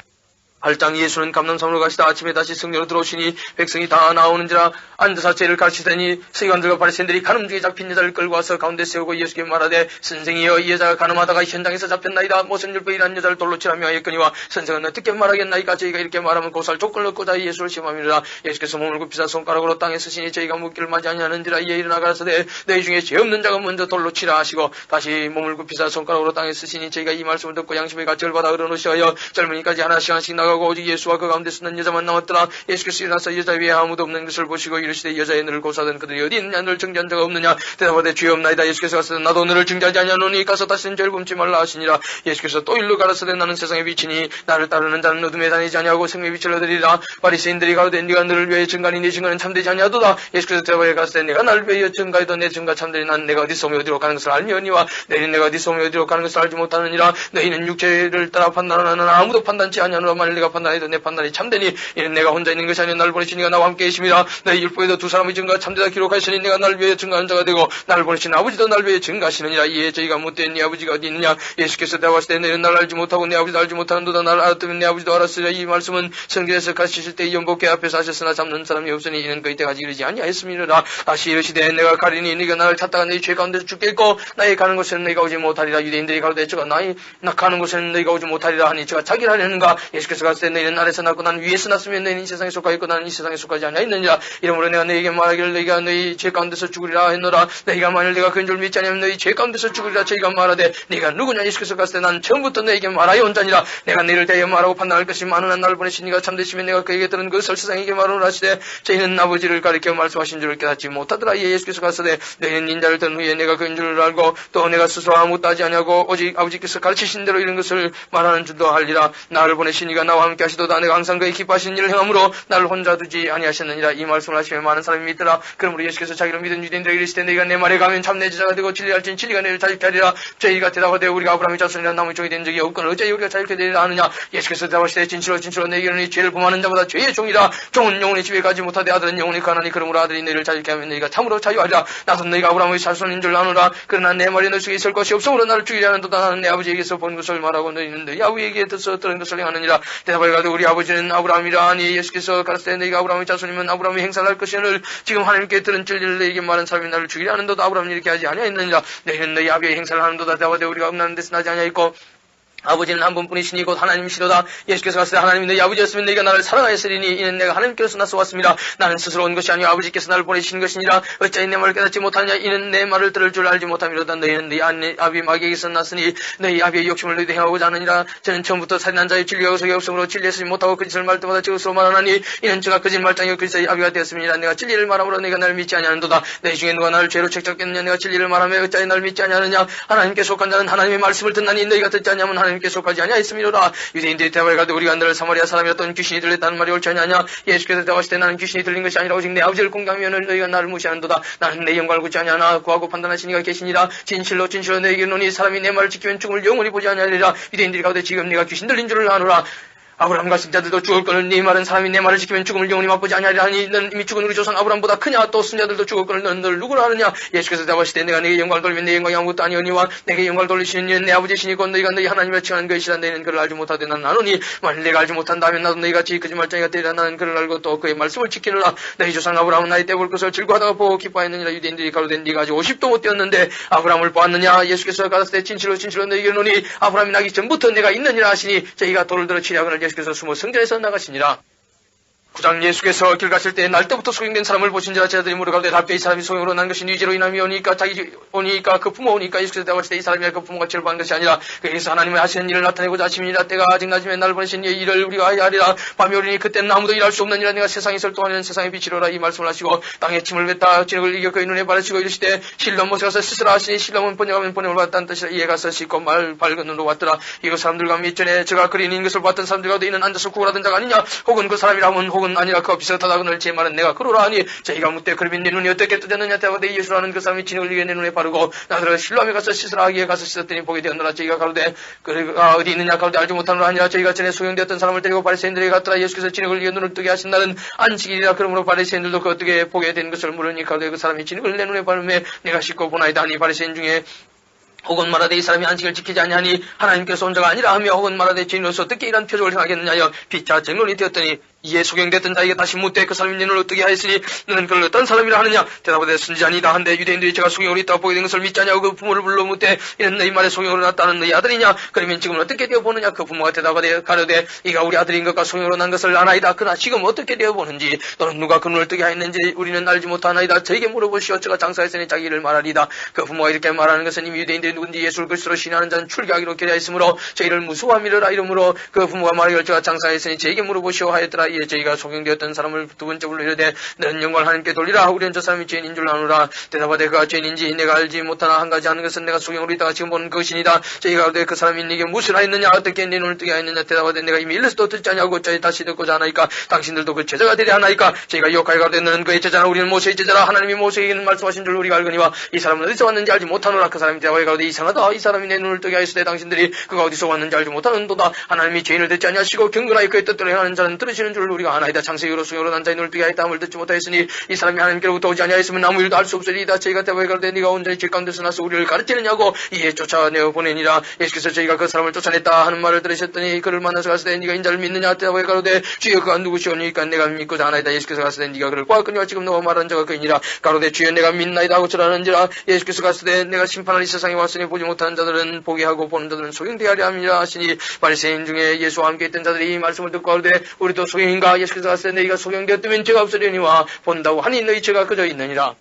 8장 예수는 감람산으로 가시다 아침에 다시 성전으로 들어오시니 백성이 다 나오는지라 앉아서 죄를 가르치더니 서기관들과 바리새인들이 간음 중에 잡힌 여자를 끌고 와서 가운데 세우고 예수께 말하되 선생이여 이 여자가 간음하다가 현장에서 잡혔나이다. 모세율법에 일한 여자를 돌로 치라며 하였거니와 선생은 어떻게 말하겠나이까. 저희가 이렇게 말하면 고살 족을 넣고자 예수를 시험함이라. 예수께서 몸을 굽히사 손가락으로 땅에 쓰시니 저희가 묻기를 맞지 아니하는지라. 이에 일어나 가라사대 너희 중에 죄 없는 자가 먼저 돌로 치라 하시고 다시 몸을 굽히사 손가락으로 땅에 쓰시니 저희가 이 말씀을 듣고 양심의 가책을 받아 어른오시하여 젊은이까지 하나씩 나가고 오직 예수와 그 가운데 쓰는 여자만 남았더라. 예수께서 일어나서 여자 위에 아무도 없는 것을 보시고 이르시되 여자의 너를 고사하던 그들이 어디 있느냐. 너를 정죄한 자가 없느냐. 대답하되 주여 없나이다. 예수께서 가서되 나도 너를 정죄하지 아니하노니 가서 다시는 죄를 범치 말라 하시니라. 예수께서 또 일러 가라사대 나는 세상의 빛이니 나를 따르는 자는 어둠에 다니지 아니하고 생명의 빛을 얻으리라. 바리새인들이 가로되 네가 너를 위하여 증거하니 네 증거는 참되지 아니하도다. 예수께서 대답하여 가서되 내가 나를 위하여 증거하여도 내 증거 참되니 난 내가 어디서 오며 어디로 가는 것을 알미오니와 너희는 내가 어디서 오며 어디로 가는 것을 알지 못하느니라. 너희는 육체를 따라 판단하는 아무도 판단치 아니하노라. 만일 내가 판단해도 내 판단이 참되니 이는 내가 혼자 있는 것이 아니라 나를 보내신 이가 나와 함께 계심이라. 너희 율법에도 두 사람의 증거가 참되다 기록하시니 내가 나를 위하여 증거하는 자가 되고 나를 보내신 아버지도 나를 위하여 증거하시느니라. 이에 저희가 묻되 네 아버지가 어디 있느냐. 예수께서 대답하시되 너희는 나를 알지 못하고 내 아버지도 알지 못하는도다. 나를 알았다면 내 아버지도 알았으리라. 이 말씀은 성경에서 가르치실 때 연복궤 앞에서 하셨으나 잡는 사람이 없으니 이는 그의 때까지 이르지 아니하였음이니라. 다시 이르시되 내가 가리니 네가 나를 찾다가 너희 죄 가운데서 죽겠고 나의 가는 곳에는 너희가 오지 못하리라. 유대인들이 가로되 저가 나 가는 곳에는 너희가 오지 못하리라 하니 저가 자기를 하려는가. 예수께서 가로되 너희는 아래서 났고 나는 위에서 났으면 너희는 이 세상에 속하였고 나는 이 세상에 속하지 아니하였느니라. 이러므로 내가 너희에게 말하기를 너희가 너희 죄 가운데서 죽으리라 했노라. 너희가 만일 내가 그인 줄 믿지 않으면 너희 죄 가운데서 죽으리라. 저희가 말하되 네가 누구냐. 예수께서 가로되 나는 처음부터 너희에게 말하여 온 자니라. 내가 너희를 대하여 말하고 판단할 것이 많으나 나를 보내신 이가 참되시면 내가 그에게 들은 것을 세상에게 말하노라 하시되 저희는 아버지를 가리켜 말씀하신 줄을 깨닫지 못하더라. 이에 예수께서 가로되 너희는 인자를 든 후에 내가 그인 줄을 알고 또 내가 스스로 아무것도 하지 아니하고 오직 아버지께서 가르치신 대로 이런 것을 말하는 줄도 알리라. 나를 보내신 이가 나와 함께 하시도다. 내가 항상 그의 기뻐하신 일을 행함으로 나를 혼자 두지 아니하셨느니라. 이 말씀을 하시며 많은 사람이 믿더라. 그러므로 예수께서 자기를 믿은 유대인들에게 이르시되 너희가 내 말에 가면 참내 제자가 되고 진리할진 진리가 너희를 자유케 하리라. 저희가 대답하되 우리가 아브라함의 자손이라 나무의 종이 된 적이 없거늘 어찌 우리가 자유케 되리라 하느냐. 예수께서 대답하시되 진실로 너희에게 이르노니 죄를 범하는 자보다 죄의 종이라. 종은 영혼의 집에 가지 못하되 아들은 영혼이 가나니 그러므로 아들이 너희를 자유케 하면 너희가 참으로 자유하리라. 나도 너희가 아브라함의 자손인 줄 아노라. 그러나 내 말이 너희 속에 있을 것이 없으므로 나를 죽이려 하는도다. 나는 내 아버지에게서 본 것을 말하고 너희는 너희 아버지에게 듣서 들은 것을 행하느니라. 대답하여 가되 우리 아버지는 아브라함이라 하니 예수께서 가르치되 너희가 아브라함의 자손이면 아브라함이 행사를 할 것이오늘 지금 하나님께 들은 진리를 너희에게 말한 사람이 나를 죽이려 하는도다. 아브라함이 이렇게 하지 아니하였느니라. 너희는 너희 아비의 행사를 하는도다. 대답하되 우리가 음란한 데서 나지 아니하였고 아버지는 한 분뿐이시니 곧 하나님이시로다. 예수께서 가시되 하나님이 너희 아버지였으면 너희가 나를 사랑하였으리니 이는 내가 하나님께서 나서 왔습니다. 나는 스스로 온 것이 아니요 아버지께서 나를 보내신 것이니라. 어찌하여 내 말을 깨닫지 못하느냐. 이는 내 말을 들을 줄 알지 못함이로다. 너희는 너희 아비 마귀에게서 났으니 너희 아비의 욕심을 너희도 행하고자 하느니라. 저는 처음부터 살인한 자의 진리가 속에 없으므로 진리에 서지 못하고 거짓을 말 때마다 저것으로 말하나니 이는 저가 거짓말장이요 그리스도의 아비가 되었음이니라. 내가 진리를 말함으로 너희가 나를 믿지 아니하는도다. 너희 중에 누가 나를 죄로 책잡겠느냐. 내가 진리를 말하며 어찌하여 나를 믿지 아니하느냐. 하나님께 속한 자는 하나님의 말씀을 듣나니 너희가 듣지 아니하면 하나님께 속하지 아니하였으니 이로라. 유대인들이 대답하여 가되 우리가 너를 사마리아 사람이었던 귀신이 들렸다는 말이 옳지 아니하냐. 예수께서 대답하시되 나는 귀신이 들린 것이 아니라 오직 내 아버지를 공경하면 너희가 나를 무시하는도다. 나는 내 영광을 굳지 아니하나 구하고 판단하신 이가 계시니라. 진실로 너에게 이르노니 사람이 내 말을 지키면 죽음을 영원히 보지 아니하리라. 유대인들이 가되 지금 네가 귀신 들린 줄을 아노라. 아브라함과 승자들도 죽을 거를 네 말은 사람이 내 말을 지키면 죽음을 영원히 맛보지 아니하리라 하니 너는 이미 죽은 우리 조상 아브라함보다 크냐? 또 승자들도 죽을 거를 너는 누구라 하느냐? 예수께서 대답하시되 내가 내게 영광을 돌리면 내 영광이 아무것도 아니오니와 내게 영광을 돌리시는 이는 내 아버지시니고 너희가 너희 하나님을 칭하는 것이라. 너희는 그를 알지 못하되 나는 아노니 만일 내가 알지 못한다면 나도 너희같이 거짓말쟁이가 되리라. 나는 그를 알고 또 그의 말씀을 지키느라. 너희 조상 아브라함은 나이 때 볼 것을 즐거워하다가 보고 기뻐하였느니라. 유대인들이 가로되 네가 아직 50도 못 되었는데 아브라함을 보았느냐? 예수께서 가라사대 진실로 진실로 너희에게 이르노니 아브라함이 나기 전부터 내가 있느니라 하시니 저희가 돌을 들어 치려거늘 예수께서 숨어 성전에서 나가시니라. 9장 예수께서 길 가실 때 날 때부터 소경된 사람을 보신지라. 제자들이 물어가되 답게 이 사람이 소경으로 난 것이 유죄로 인함이 오니까 자기 오니까 그 부모 오니까. 예수께서 대답하시되 이 사람이 그 부모가 죄를 받은 것이 아니라 그에게서 하나님의 하시는 일을 나타내고자 하심이니라. 때가 아직 낮으면 나를 보내신 이의 일을 우리가 하야 하리라. 밤이 오리니 그때는 아무도 일할 수 없느니라. 내가 세상에 있을 동안에는 세상의 빛이로라. 이 말씀을 하시고 땅에 침을 뱉다 진흙을 이겨 그의 눈에 바르시고 이르시되 실로 못에 가서 씻으라 하시니 실로는 번역하면 번역을 받았다는 뜻이라. 이에 가서 씻고 말 밝은 눈으로 왔더라. 이거 사람들과 밑전에 저가 그린 것을 봤던 사람들과 이는 앉아서 구걸하던 자가 아니냐? 혹은 그 사람이라면 혹은 아니라 그 비슷하다고 늘 제 말은 내가 그러라 하니 저희가 묻되 그러면 네 눈이 어떻게 뜨졌느냐? 대답하되 예수라는 그 사람이 진흙을 이겨 내 눈에 바르고 나더러 실로함에 가서 씻으라 하기에 가서 씻었더니 보게 되었노라. 저희가 가로되 그가 어디 있느냐? 가로되 알지 못하노라 하니라. 저희가 전에 소경되었던 사람을 데리고 바리새인들에게 갔더라. 예수께서 진흙을 이겨 눈을 뜨게 하신 날은 안식일이라. 그러므로 바리새인들도 그 어떻게 보게 된 것을 물으니 가로되 그 사람이 진흙을 내 눈에 바르매 내가 씻고 보나이다 하니. 바리새인 중에 혹은 말하되 이 사람이 안식을 지키지 아니하니 하나님께서 온 자가 아니라 하며 혹은 말하되 죄인으로서 어떻게 이런 표적을 행하겠느냐 하여 피차 정론이 되었더니 이에 소경됐던 자에게 다시 묻되 그 사람이 네 눈을 뜨게 하였으니 너는 그를 어떤 사람이라 하느냐? 대답하되 순지아니다 한데 유대인들이 제가 소경으로 있다가 보게 된 것을 믿지 아니하고 그 부모를 불러 묻되 이는 너희 말에 소경으로 났다는 너희 아들이냐? 그러면 지금 어떻게 되어 보느냐? 그 부모가 대답하되 가로되 이가 우리 아들인 것과 소경으로 난 것을 아나이다. 그러나 지금 어떻게 되어 보는지 또는 누가 그 눈을 뜨게 하였는지 우리는 알지 못하나이다. 저에게 물어보시오. 저가 장사했으니 자기 일을 말하리다. 그 부모가 이렇게 말하는 것은 이미 유대인들이 누군지 예수를 그리스도로 신하는 자는 출교하기로 결의하였으므로 저희를 무수함이라. 이러므로 그 부모가 말하기를 저가 장사했으니 저에게 물어보시오 하였더라. 이에 저희가 소경되었던 사람을 두 번째 불러 이르되 너는 영광을 하나님께 돌리라. 우리는 저 사람이 죄인인 줄 아노라. 대답하되 그가 죄인인지 내가 알지 못하나 한 가지 하는 것은 내가 소경으로 있다가 지금 보는 것이니이다. 저희가 가로되 그 사람이 네게 무엇을 하였느냐? 어떻게 네 눈을 뜨게 하였느냐? 대답하되 내가 이미 일러서도 듣지 아니하고 저희 다시 듣고자 하나이까? 당신들도 그 제자가 되려 하나이까? 저희가 유혹하여 가로되 너는 그의 제자라. 우리는 모세의 제자라. 하나님이 모세에게는 말씀하신 줄 우리가 알거니와 이 사람은 어디서 왔는지 알지 못하노라. 그 사람이 대답하여 가로되 이상하다. 이 사람이 내 눈을 뜨게 하였으되 당신들이 그가 어디서 왔는지 알지 못하는도다. 하나님이 죄인을 듣지 아니하시고 경건하여 그의 뜻대로 행하는 자는 들으시는 줄 우리가 아나이다. 장세기로 소경으로 난 자의 눈을 뜨게 하였다 함을 듣지 못하였으니 이 사람이 하나님께로부터 오지 아니하였으면 아무 일도 할 수 없으리이다. 저희가 대답하여 가로되 네가 온전히 죄 가운데서 나서 우리를 가르치느냐고. 이에 쫓아내어 보내니라. 예수께서 저희가 그 사람을 쫓아냈다 하는 말을 들으셨더니 그를 만나서 가시되 네가 인자를 믿느냐? 대답하여 가로되 주여 그가 누구시오니까 내가 믿고자 하나이다. 예수께서 가시되 네가 그를 보았거니와 지금 너가 말한 자가 그이니라. 가로되 주여 내가 믿나이다 하고 절하는지라. 예수께서 가시되 내가 심판을 이 세상에 왔으니 보지 못하는 자들은 보게 하고 보는 자들은 소경되게 하려 함이라 하시니 바리새인 중에 예수와 함께 있던 자들이 이 말씀을 듣고 가로되 우리도 소경인가? 예수께서 가시되 너희가 소경되었다면 죄가 없으려니와 본다고 하니 너희 죄가 그저 있느니라.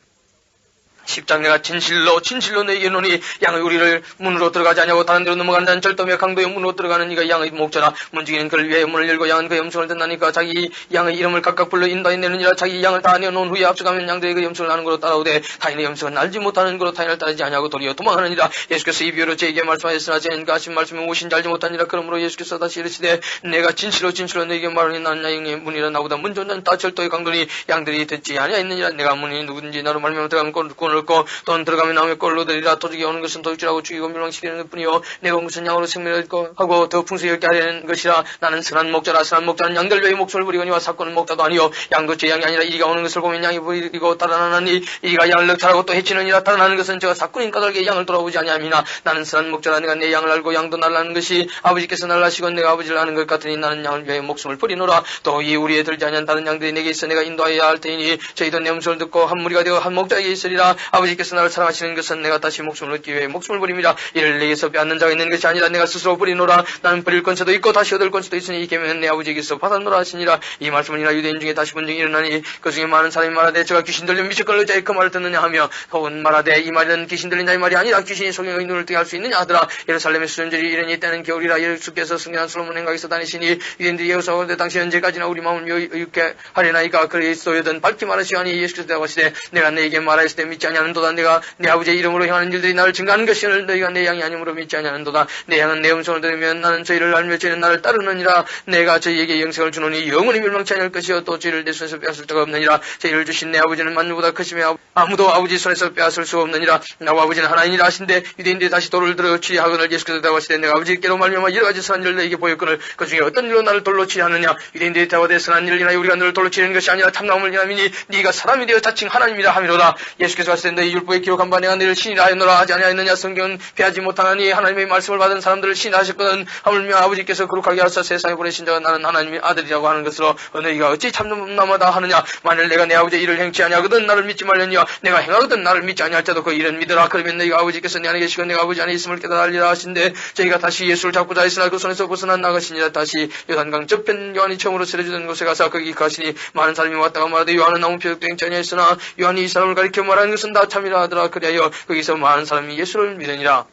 10장 내가 진실로 너희에게 이르노니 양의 우리를 문으로 들어가지 아니하고 다른 데로 넘어가는 자는 절도며 강도의 문으로 들어가는 이가 양의 목자라. 문지기는 그를 위해 문을 열고 양은 그 염소를 듣나니까 자기 양의 이름을 각각 불러 인도해내느니라. 자기 양을 다 내어놓은 후에 앞서가면 양들이 그 염소를 나는 거로 따라오되 타인의 염소는 알지 못하는 거로 타인을 따르지 아니하고 도리어 도망하느니라. 예수께서 이 비유로 저에게 말씀하셨으나 저희는 그 하신 말씀이 무엇인지 알지 못하니라. 그러므로 예수께서 다시 이르시되 내가 진실로 너희에게 말하니 나는 양의 문이라. 나보다 문 좋은 자는 다 절도의 강도니 양들이 듣지 아니하였느니라. 내가 문이 누군지 나로 말미암아 들어가면 꼴을 얻고 또는 들어가면 나무에 꼴로 들이라. 도둑이 오는 것은 도둑질하고 죽이고 멸망시키는 것뿐이요 내가 온 것은 양으로 생명을 얻고 하고 더 풍성히 얻게 하려는 것이라. 나는 선한 목자라. 선한 목자는 양들 외에 목숨을 버리거니와 사건은 목자도 아니요 양도 제 양이 아니라 이리가 오는 것을 보면 양이 버리고 달아나니 이리가 양을 넉탈하고 또 해치느니라. 달아나는 것은 제가 사건인 까닭에 양을 돌아보지 아니함이나 나는 선한 목자라. 내가 내 양을 알고 양도 날라는 것이 아버지께서 날라시고 내가 아버지를 아는 것 같으니 나는 양을 위하여 목숨을 버리노라. 또 이 우리에 들지 아니한 다른 양들이 내게 있어 내가 인도하여야 할 테니 저희도 내 음성을 듣고 한 무리가 되어 한 목자에게 있으리라. 아버지께서 나를 사랑하시는 것은 내가 다시 목숨을 얻기 위해 목숨을 버림이라. 이를 내게서 빼앗는 자가 있는 것이 아니라 내가 스스로 버리노라. 나는 버릴 건처도 있고 다시 얻을 건처도 있으니 이 계명은 내 아버지에게서 받았노라 하시니라. 이 말씀은이나 유대인 중에 다시 본증이 일어나니 그 중에 많은 사람이 말하되 저가 귀신 들려 미쳤걸 의자에 그 말을 듣느냐 하며 혹은 말하되 이 말은 귀신 들린 자의 말이 아니라 귀신이 소경의 눈을 뜨게 할 수 있느냐 하더라. 예루살렘의 수전절이 이르니 때는 겨울이라. 예수께서 승리한 솔로몬 행각에서 다니시니 유대인들이 예루살렘에 당시 언제까지나 우리 마음을 유익게 하려나이까. 그리스도여든 밝히 말하시오니 예수께서 대답하시되 내가 너에게 말하였을 때 믿지 아니하는도다. 내가 내 아버지의 이름으로 행하는 일들이 나를 증가하는 것이오늘 너희가 내 양이 아니므로 믿지 아니하는도다. 내 양은 내 음성을 들으면 나는 저희를 알며 저희는 나를 따르느니라. 내가 저희에게 영생을 주노니 영원히 멸망치 아니할 것이요 또 저희를 내 손에서 빼앗을 자가 없느니라. 저희를 주신 내 아버지는 만유보다 크심에 아무도 아버지 손에서 빼앗을 수 없느니라. 나와 아버지는 하나님이라 하신데 유대인들이 다시 돌을 들어 치하거늘 예수께서 대답하시되 내가 아버지께로 말미암아 여러 가지 선한 일을 너희에게 보였거늘 그 중에 어떤 일로 나를 돌로 치하느냐. 유대인들이 대화되 선한 일을 인하여 우리가 너를 돌로 치는 것이 아니라 참나옴을 인하이니 네가 사람이 되어 자칭 하나님이라 하미로다. 예수께서 하시되 너희 율법에 기록한 바 내가 너희를 신이라 하였노라 하지 아니하였느냐. 성경은 패하지 못하나니 하나님의 말씀을 받은 사람들을 신하셨거든. 하물며 아버지께서 거룩하게 하사 세상에 보내신 자가 나는 하나님의 아들이라고 하는 것으로 너희가 어찌 참나마다 하느냐. 만일 내가 내 아버지의 일을 행치 아니하거든 나를 믿지 말려니와 내가 행하거든 나를 믿지 아니할 자도 그 일은 믿으라. 그러면 너희가 아버지께서 내 안에 계시고 내가 아버지 안에 있음을 깨달으리라 하신데 저희가 다시 예수를 잡고자 했으나 그 손에서 벗어나 나가시니라. 다시 요단강 저편 요한이 처음으로 세례주던 곳에 가서 거기 가시니 많은 사람이 왔다가 말하되 요한은 아무 표적도 행치 아니하였으나 요한이 이 사람을 가리켜 말하는 것은 다 참이라 하더라. 그리하여 거기서 많은 사람이 예수를 믿으니라.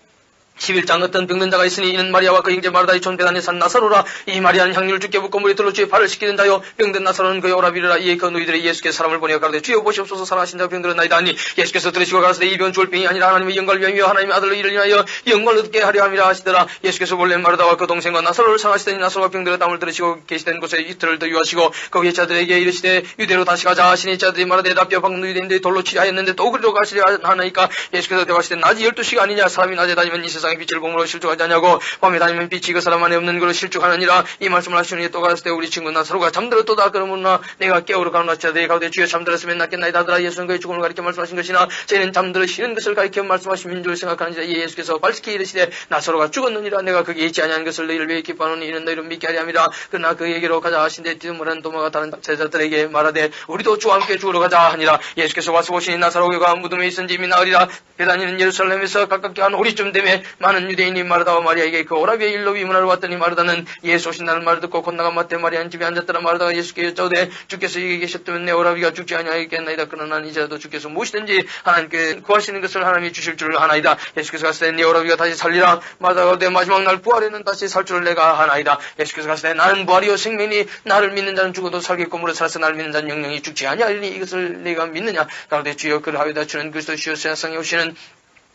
11장 어떤 병든 자가 있으니 이는 마리아와 그 형제 마르다의 촌 베다니에 산 나사로라. 이 마리아는 향유를 주께 붓고 물에 둘러 주의 발을 씻기는 자요 병든 나사로는 그의 오라비르라. 이에 그 너희들의 예수께서 사람을 보내어 가로되 주여 보시옵소서 살아하신 자 병들었나이다 하니 예수께서 들으시고 가라사대 이 병은 죽을 병이 아니라 하나님의 영광을 위하여 하나님의 아들로 이를 인하여 영광을 얻게 하려 함이라 하시더라. 예수께서 본래 마르다와 그 동생과 나사로를 상하시더니 나사로가 병들었다함을 들으시고 계시던 곳에 이틀을 더 유하시고 거기에 자들에게 이르시되 유대로 다시 가자 하시니 자들이 마르되 답변 방금 유대인들이 돌로 치려 하였는데 또 그리로 가시려 하나이까. 예수께서 대답하시되 낮이 12시가 아니냐. 사람이 낮에 다니면 이 세상의 빛을 공으로 실족하지 않냐고. 밤에 다니면 빛이 그 사람 안에 없는 것으로 실족하느니라. 이 말씀을 하시니 또 가라사대 우리 친구 나사로가 잠들었도다. 그러므로 내가 깨우러 가노라. 자들이 가로되 주여 잠들었으면 낫겠나이다 하더라. 예수는 그의 죽음을 가리켜 말씀하신 것이나 저희는 잠들으시는 것을 가리켜 말씀하신 줄 생각하는지라. 이에 예수께서 발식히 이르시되 나사로가 죽었느니라. 내가 거기에 있지 아니한 것을 너희를 위해 기뻐하노니 이는 너희를 믿게 하려 함이라. 그러나 그에게로 가자 하신데 디두모라는 도마가 다른 제자들에게 말하되 우리도 주와 함께 죽으러 가자 하니라. 예수께서 와서 보시니 나사로가 무덤에 있은지 이미 나으리라. 베다니는 예루살렘에서 가깝게 한 오리쯤 되매 많은 유대인이 마르다와 마리아에게 그 오라비의 일로 위문하러 왔더니 마르다는 예수 오신다는 말을 듣고 곧 나가 마태 마리아는 집에 앉았더라. 마르다가 예수께 여짜오되 주께서 여기 계셨다면 내 오라비가 죽지 아니하였겠나이다. 그러나 이제라도 주께서 무엇이든지 하나님께 구하시는 것을 하나님이 주실 줄 아나이다. 예수께서 가시되 네 오라비가 다시 살리라. 마르다가 내 마지막 날 부활에는 다시 살 줄을 내가 아나이다. 예수께서 가시되 나는 부활이요 생명이니 나를 믿는 자는 죽어도 살겠고 무릇 살아서 나를 믿는 자는 영영이 죽지 아니하리니 이것을 네가 믿느냐. 가로되 주여 그러하여다. 주는 그리스도시요 세상에 오시는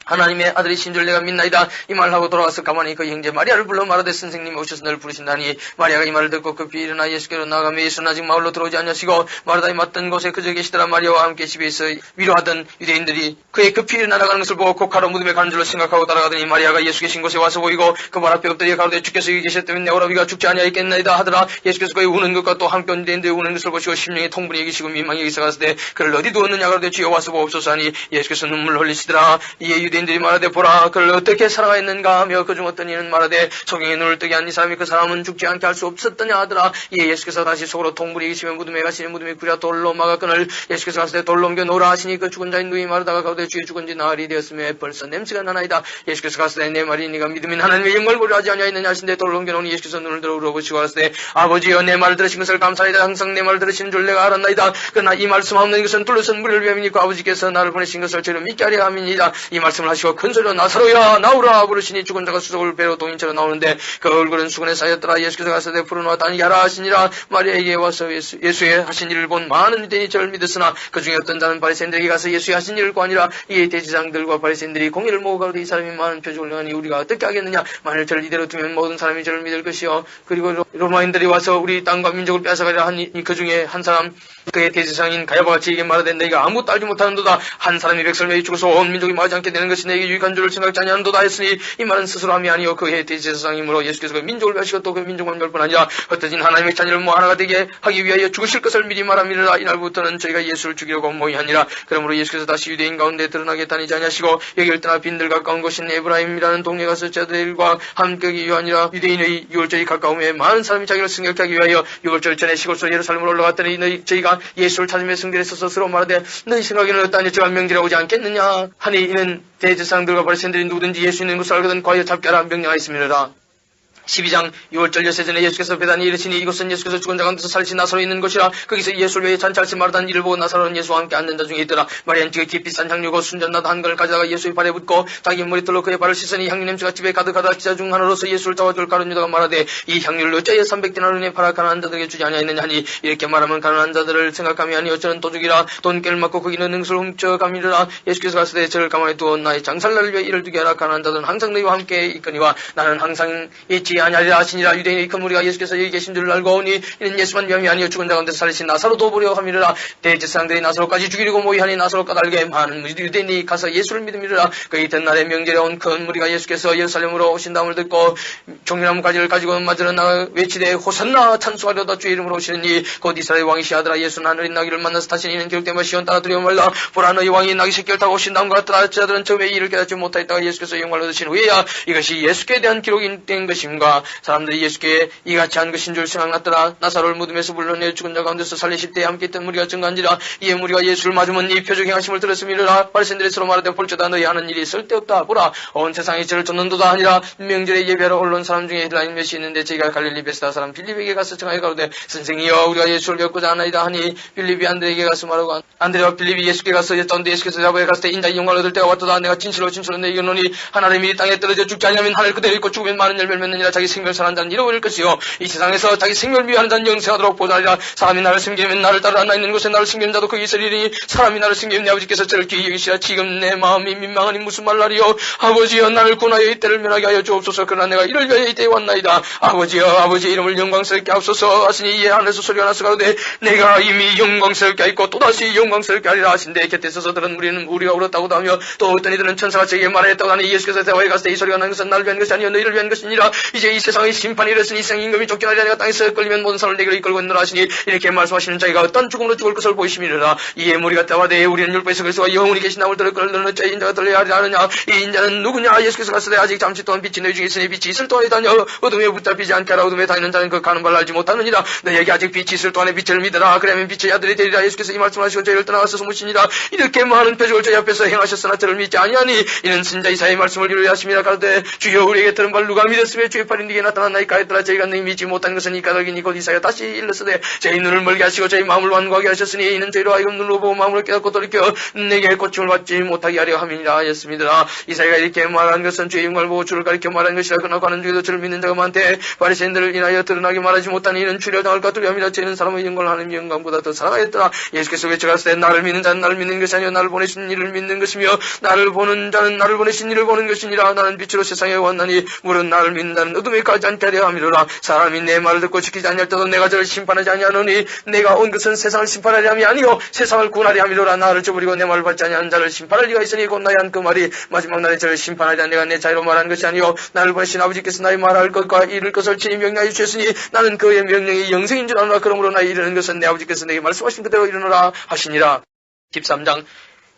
하나님의 아들이신 줄 내가 믿나이다. 이 말을 하고 돌아와서 가만히 그 형제 마리아를 불러 말하되 선생님이 오셔서 너를 부르신다니. 마리아가 이 말을 듣고 급히 일어나 예수께로 나아가며 예수는 아직 마을로 들어오지 않으시고 마르다의 맞던 곳에 그저 계시더라. 마리아와 함께 집에서 위로하던 유대인들이 그의 급히 일어나 나가는 것을 보고 곡하러 무덤에 가는 줄로 생각하고 따라가더니 마리아가 예수 계신 곳에 와서 보이고 그 발 앞에 엎드려 가로되 주께서 여기 계셨다면 내 오라비가 죽지 아니하였겠나이다 하더라. 예수께서 그의 우는 것과 또 함께 온 유대인들의 우는 것을 보시고 심령에 통분이 여기시고 민망히 여기서 가서되 그를 어디 두었느냐 가로되 주여 와서 보옵소서 하니 예수께서 눈물을 흘리시더라. 이에 유대인들이 말하되 보라 그를 어떻게 살아가했는가 하며 그중 어떤 이는 말하되 소경의 눈을 뜨게 한 이 사람이 그 사람은 죽지 않게 할 수 없었더냐 하더라. 이에 예수께서 다시 속으로 통분이 여기시며 무덤에 가시니 무덤이 구려 돌로 막았거늘 예수께서 가서되 돌로 옮겨 놓으라 하시니 그 죽은 자인 누이 마르다가 가로되 주의 죽은 지 나흘이 되었으며 벌써 냄새가 나나이다. 예수께서 가서되 내 말이 네가 믿으면 하나님의 영광을 보려 하지 아니하였느냐 하신데 돌로 옮겨 놓으니 예수께서 눈을 들어 울어보시고 가로되 아버지여 내 말을 들으신 것을 감사하이다. 항상 내 말을 들으시는 줄 내가 알았나이다. 그러나 이 말씀 없는 것은 둘러선 무리를 위함이니까 아버지께서 나를 보내신 것을 저를 믿게 하려 함이니이다. 이 말씀을 하시고 큰 소리로 나사로야 나오라 부르시니 죽은 자가 수석을 배로 동인처럼 나오는데 그 얼굴은 수건에 쌓였더라. 예수께서 가서되 풀어놓아 다니게 하라 하시니라. 마리아에게 와서 예수의 하신 일을 본 많은 유대인이 저를 믿었으나 그 중에 어떤 자는 바리새인들에게 가서 예수의 하신 일을 구하니라. 이에 대제사장들과 바리새인들이 공의를 모으고 가로되 이 사람이 많은 표적을 행하니 우리가 어떻게 하겠느냐. 만일 저를 이대로 두면 모든 사람이 저를 믿을 것이요 그리고 로마인들이 와서 우리 땅과 민족을 뺏어가려 하니 그 중에 한 사람 그의 대제사장인 가야바가 저에게 말하되 너희가 아무것도 알지 못하는도다. 한 사람이 백성을 죽어서 온 민족이 망하지 않게 되는 것이 내게 유익한 줄을 생각지 아니하는도다 했으니 이 말은 스스로 함이 아니요 그의 대제사장이므로 예수께서 그 민족을 멸시고 또 그 민족만 멸뿐 아니라 흩어진 하나님의 자녀를 뭐 하나가 되게 하기 위하여 죽으실 것을 미리 말함이라. 이날부터는 저희가 예수를 죽이려고 모의하니라. 그러므로 예수께서 다시 유대인 가운데 드러나게 다니지 아니하시고 여길 떠나 빈들 가까운 곳인 에브라임이라는 동네 가서 자들과 함께 하기 위하니라. 유대인의 유월절이 가까움에 많은 사람이 자기를 승격하기 위하여 유월절 전에 시골서 예루살렘으로 올라갔더니 저희가 예수를 찾으며 승들에 서서 서로 말하되 너희 생각에는 어떠하니 저가 명절에 오지 않겠느냐 하니 이는 대제사장들과 바리새인들이 누구든지 예수 있는 것을 알거든 과연 잡게 하라 명령하였음이니라. 12장 6월절 여세전에 예수께서 배단에 이르시니 이곳은 예수께서 죽은 자 가운데서 살리신 나사로 있는 곳이라. 거기서 예수를 위해 잔치할지 말하던 이를 보고 나사로는 예수와 함께 앉는 자 중에 있더라. 마리아는 깊이 싼 향유고 순전나도 한 건을 가져다가 예수의 발에 붓고 자기 머리털로 그의 발을 씻으니 향유 냄새가 집에 가득하다. 기자 중 하나로서 예수를 잡아줄 가룟 유다가 말하되 이 향유를 어찌하여 300데나리온에 팔아 가난한 자들에게 주지 아니하였느냐 하니 이렇게 말하면 가난한 자들을 생각함이 아니요 저는 도둑이라 돈깨를 맞고 거기는 능수를 훔쳐가미르라. 예수께서 가시되 저를 가만히 두어 나의 장살날을 위해 이를 두게 하라. 가난한 자들은 항상 너희와 함께 있거니와 나는 항상 있지 아니하리라 하시니라. 유대인의 큰 무리가 예수께서 여기 계신 줄 알고 오니 이는 예수만 위함이 아니요 죽은 자 가운데서 살리신 나사로도 보려 함이라. 대제사장들이 나사로까지 죽이려고 모의하니 나사로 까닭에 많은 유대인이 가서 예수를 믿음이라. 그 이튿날에 명절에 온 큰 무리가 예수께서 예루살렘으로 오신다음을 듣고 종려나무 가지를 가지고 맞으러 나가 외치되 호산나 찬송하려다 주의 이름으로 오시느니 곧 이스라엘 왕이시 하더라. 예수는 하늘인 나귀를 만나서 타시니 이는 기록된 시온 따라 두려워 말라. 보라 너희 왕이 나귀 새끼를 타고 오신다음과 같더라. 저들은 처음에 이를 깨닫지 못하였다가 예수께서 영광을 얻으신 후에야 이것이 예수께 대한 기록이 된 것임과 사람들이 예수께 이같이 한 것인 줄 생각났더라. 나사로를 무덤에서 불러내 죽은 자 가운데서 살리실 때에 함께 있던 무리가 증거한지라. 이에 무리가 예수를 맞으면 이 표적 행하심을 들었음이라. 바리새인들이 서로 말하되 볼지어다 너희 하는 일이 쓸데없다. 보라 온 세상이 저를 쫓는도다 하니라. 명절에 예배하러 올라온 사람 중에 헬라인 몇이 있는데 저희가 갈릴리 베스다 사람 빌립에게 가서 청하여 가로되 선생이여 우리가 예수를 뵙고자 하나이다 하니 빌립이 안드레에게 가서 말하고 안드레와 빌립이 예수께 가서 여짜온데 예수께서 자보에 갔을 때 인자의 영광을 얻을 때가 왔도다. 내가 진실로 너희에게 이르노니 하나님이 이 땅에 떨어져 죽지 아니하면 하늘 그대로 있고 죽으면 많은 열매를 맺느니라. 자기 생명을 사는 자는 잃어버릴 것이요 이 세상에서 자기 생명을 위하는 자는 영생하도록 보자리라. 사람이 나를 숨기면 나를 따라 나 있는 곳에 나를 숨기는 자도 거기 있으리니 사람이 나를 숨기면 내 아버지께서 저를 귀히 여기시라. 지금 내 마음이 민망하니 무슨 말라리요. 아버지여 나를 구원하여 이때를 면하게 하여 주옵소서. 그러나 내가 이를 위하여 이때에 왔나이다. 아버지여 아버지의 이름을 영광스럽게 하옵소서 하시니 이에 하늘에서 소리가 나서 가로되 내가 이미 영광스럽게 하였고 또다시 영광스럽게 하리라 하신데 곁에 서서 들은 우리가 울었다고도 하며 또 어떤 이들은 천사가 저에게 말하였다고 하니 예수께서 대화에 갔을 때 이 소리가 나는 것은 나를 위한 것이 아니요 너희를 위한 것이니라. 이제 이 세상의 심판이 이르으니 이 세상 임금이 쫓겨나리라. 내가 땅에서 끌리면 모든 사람을 내게로 이끌고 있노라 하시니 이렇게 말씀하시는 자기가 어떤 죽음으로 죽을 것을 보이심이니라. 이에 무리가 대화되 우리는 율법에서 그리스도가 영원히 계신 남을 들을 걸 너는 어찌 인자가 들려야 하느냐. 이 인자는 누구냐. 예수께서 갔을 때 아직 잠시 동안 빛이 너희 중에 있으니 빛이 있을 동안에 다녀 어둠에 붙잡히지 않게 하라. 어둠에 다니는 자는 그 가는 바를 알지 못하느니라. 너희에게 아직 빛이 있을 동안에 빛을 믿으라. 그러면 빛의 아들이 되리라. 예수께서 이 말씀하시고 저희를 떠나가서 숨으시니라. 이렇게 많은 표적을 저희 앞에서 행하셨으나 저를 믿지 아니하니 이는 선자 이사야의 말씀을 이루려 하심이라. 가로되 주여 우리에게 들은 바를 누가 믿었으며 주의 팔이 네게 나타났나이까 했더라. 저희가 너희 믿지 못한 것은 이 까닭이니 곧 이사야 다시 일렀으되 저희 눈을 멀게 하시고 저희 마음을 완고하게 하셨으니 이는 저희로 하여금 눈으로 보고 마음을 깨닫고 돌이켜 내게 고침을 받지 못하게 하려 함이니라 하였습니다. 이사야가 이렇게 말한 것은 주의 영광을 보고 주를 가리켜 말한 것이라. 그러나 가는 중에도 저를 믿는 자가 많되 바리새인들을 인하여 드러나게 말하지 못하니 이는 주려 당할까 두려움이라. 저희는 사람의 영광을 하는 영광보다 더 사랑하였더라. 예수께서 외쳐가시되 나를 믿는 자는 나를 믿는 것이 아니요 나를 보내신 이를 믿는 것이며 나를 보는 자는 나를 보내신 이를 보는 것이니라. 나는 빛으로 세상에 왔나니 물은 나를 믿는 자는 어둠에 가지 않게 하려 함이로라. 사람이 내 말을 듣고 지키지 아니할 때도 내가 저를 심판하지 아니하노니 내가 온 것은 세상을 심판하려 함이 아니요 세상을 구원하려 함이로라. 나를 저버리고 내 말을 받지 아니하는 자를 심판할 리가 있으니 곧 나의 한 그 말이 마지막 날에 저를 심판하자. 내가 내 자유로 말하는 것이 아니요 나를 보내신 아버지께서 나의 말할 것과 이룰 것을 친히 명령하여 주셨으니 나는 그의 명령이 영생인 줄 아노라. 그러므로 나의 이르는 것은 내 아버지께서 내게 말씀하신 그대로 이르노라 하시니라. 13장